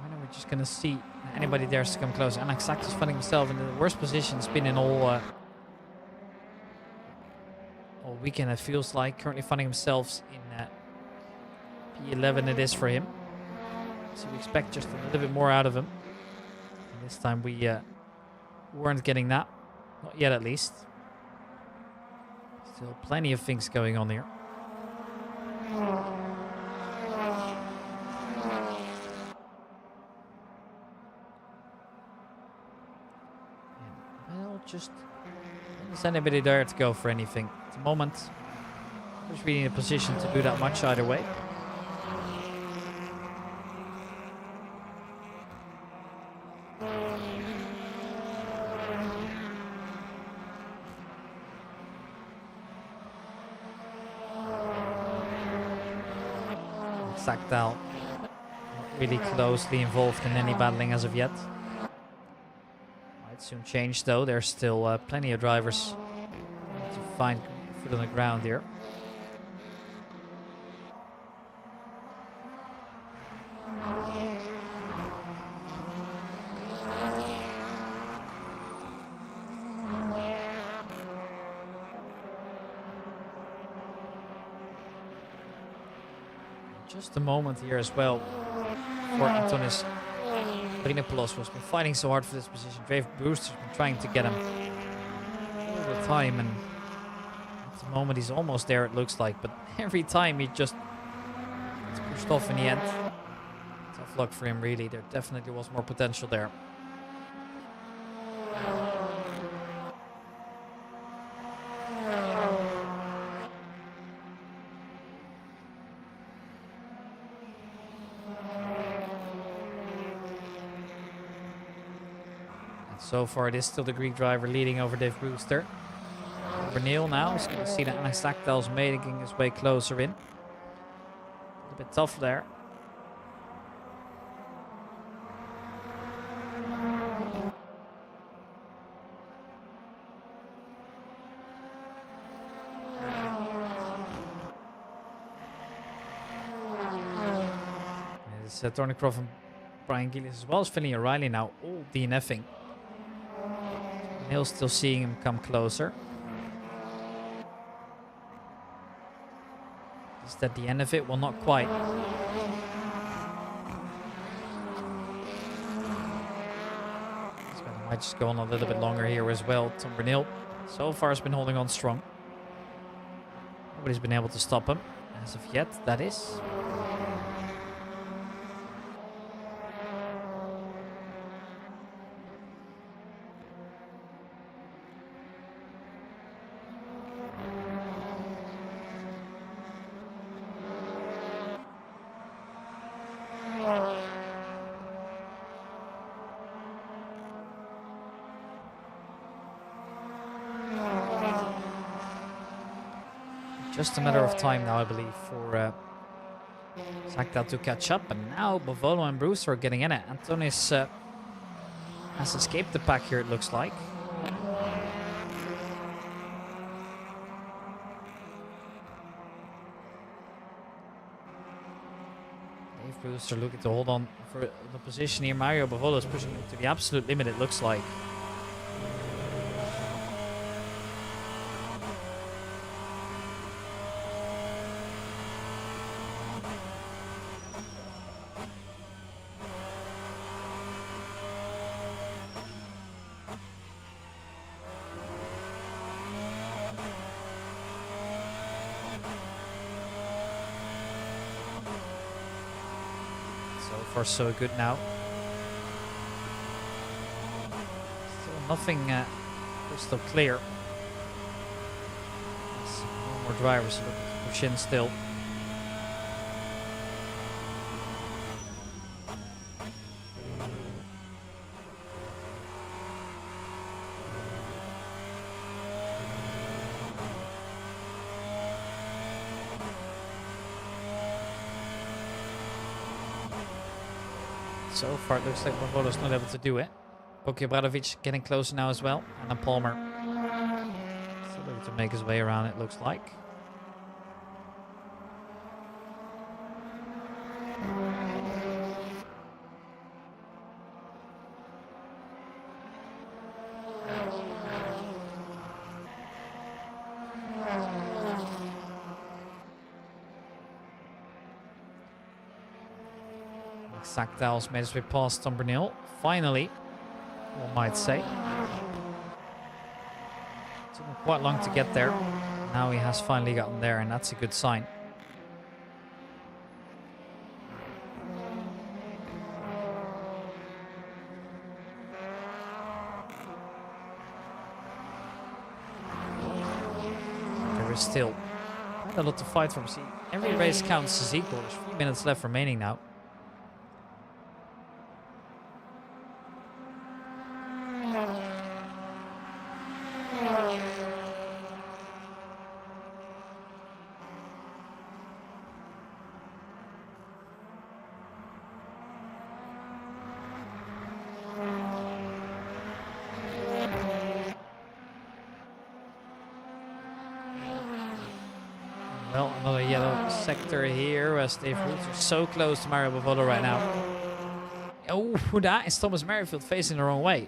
When are we just gonna see anybody dares to come close? And Assetto's finding himself in the worst position it's been in all weekend, it feels like. Currently finding himself in P11 it is for him. So we expect just a little bit more out of him. And this time we weren't getting that. Not yet, at least. Still plenty of things going on here. And, well, just... Is anybody there to go for anything? At the moment, there's really in a position to do that much either way. Sakdal not really closely involved in any battling as of yet. Might soon change though. There's still plenty of drivers to find foot on the ground here. Just a moment here as well for Antonis Rinopoulos, who's been fighting so hard for this position. Dave Brewster's been trying to get him all the time, and at the moment he's almost there, it looks like, but every time he just gets pushed off in the end. Tough luck for him, really. There definitely was more potential there. So far, it is still the Greek driver leading over Dave Brewster. Over Neil now. He's going to see that Sakdal's making his way closer in. A bit tough there. It's Thornycroft and Brian Gillis as well as Finley O'Reilly now all DNFing. Neil's still seeing him come closer. Is that the end of it? Well, not quite. This guy might just go on a little bit longer here as well. Tom Bernil so far has been holding on strong. Nobody's been able to stop him as of yet, that is. Just a matter of time now, I believe, for Sakdal to catch up, and now Bavolo and Bruce are getting in it. Antonis has escaped the pack here, it looks like. Dave Bruce are looking to hold on for the position here. Mario Bavolo is pushing it to the absolute limit, it looks like. So far, so good now. Still nothing crystal clear. There's more drivers looking to push in still. So far, it looks like Bavolo's not able to do it. Boki Obradovic getting closer now as well. And then Palmer still able to make his way around, it looks like. Sakdal's made his way past Tom Bernil. Finally, one might say. Took him quite long to get there. Now he has finally gotten there, and that's a good sign. There is still quite a lot to fight for. See, every race counts as equal. There's 3 minutes left remaining now. Well, another yellow sector here as Dave Roots are so close to Mario Bavolo right now. Oh, that is Thomas Merrifield facing the wrong way.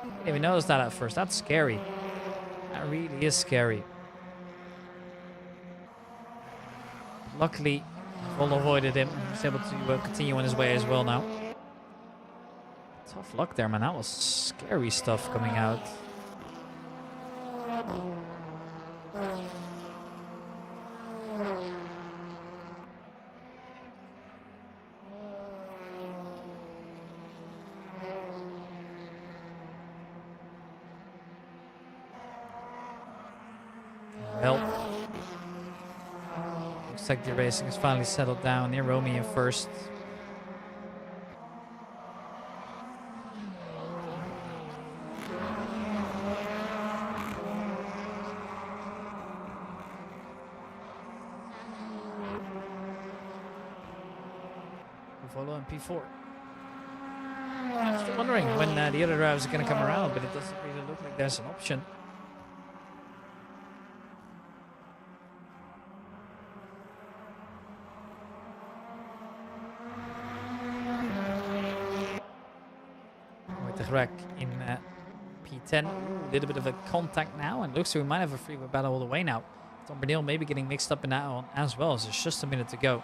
Didn't even notice that at first. That's scary. That really is scary. Luckily, Bavolo avoided him. He's able to continue on his way as well now. Tough luck there, man. That was scary stuff coming out. Well, looks like the racing has finally settled down. Near Romy in first. Follow in P4. Still wondering when the other drivers are going to come around, but it doesn't really look like there's an option. Greg in P10. A little bit of a contact now, and looks like we might have a freeway battle all the way now. Tom Bernil maybe getting mixed up in that one as well, as there's just a minute to go.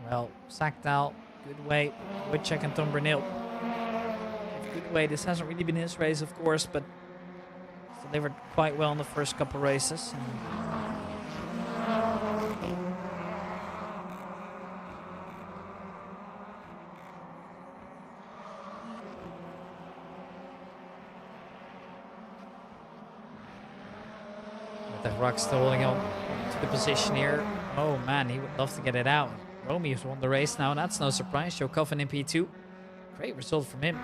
Well, Sakdal, good way. Wojciech and Tom Bernil. Good Goodway. This hasn't really been his race, of course, but he's delivered quite well in the first couple races. The Rock still holding on to the position here. Oh man, he would love to get it out. Romeo's won the race now, and that's no surprise. Joe Coffin in P2. Great result from him.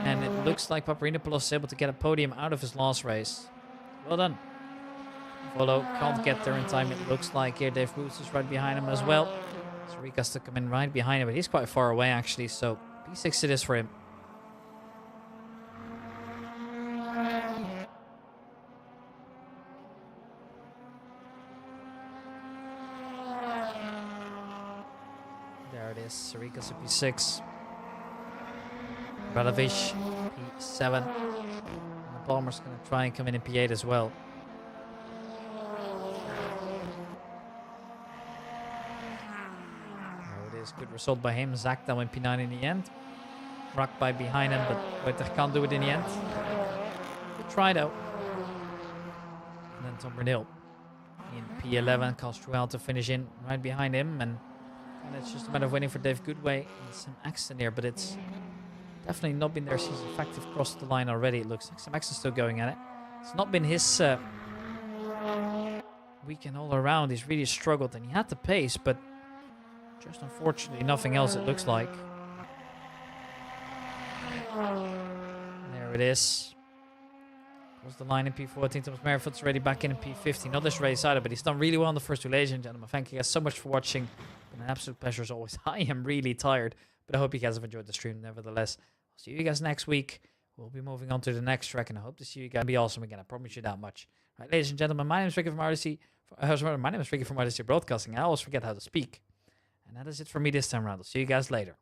And it looks like Paparinopoulos is able to get a podium out of his last race. Well done. Volo can't get there in time, it looks like here. Dave Boots is right behind him as well. Saric has to come in right behind him, but he's quite far away actually, so P6 it is for him. There it is, Sarica's a P6. Radovic, P7. And the Bomber's going to try and come in P8 as well. There it is, good result by him. Zach down in P9 in the end. Rock by behind him, but Wojtek can't do it in the end. Good try though. And then Tom Bernil in P11, Castruel to finish in right behind him. And it's just a matter of waiting for Dave Goodway and Sam Axton here, but it's definitely not been their season. In fact, they've crossed the line already, it looks like. Sam Axton's still going at it. It's not been his weekend all around. He's really struggled, and he had the pace, but just unfortunately nothing else, it looks like. There it is. Was the line in P14. Thomas Merrifoot's already back in P15. Not this race either, but he's done really well in the first two, ladies and gentlemen. Thank you guys so much for watching. Been an absolute pleasure as always. I am really tired, but I hope you guys have enjoyed the stream nevertheless. I'll see you guys next week. We'll be moving on to the next track, and I hope to see you guys. It'll be awesome again. I promise you that much. Right, ladies and gentlemen, my name is Ricky from RDC. My name is Ricky from RDC Broadcasting. I always forget how to speak. And that is it for me this time around. I'll see you guys later.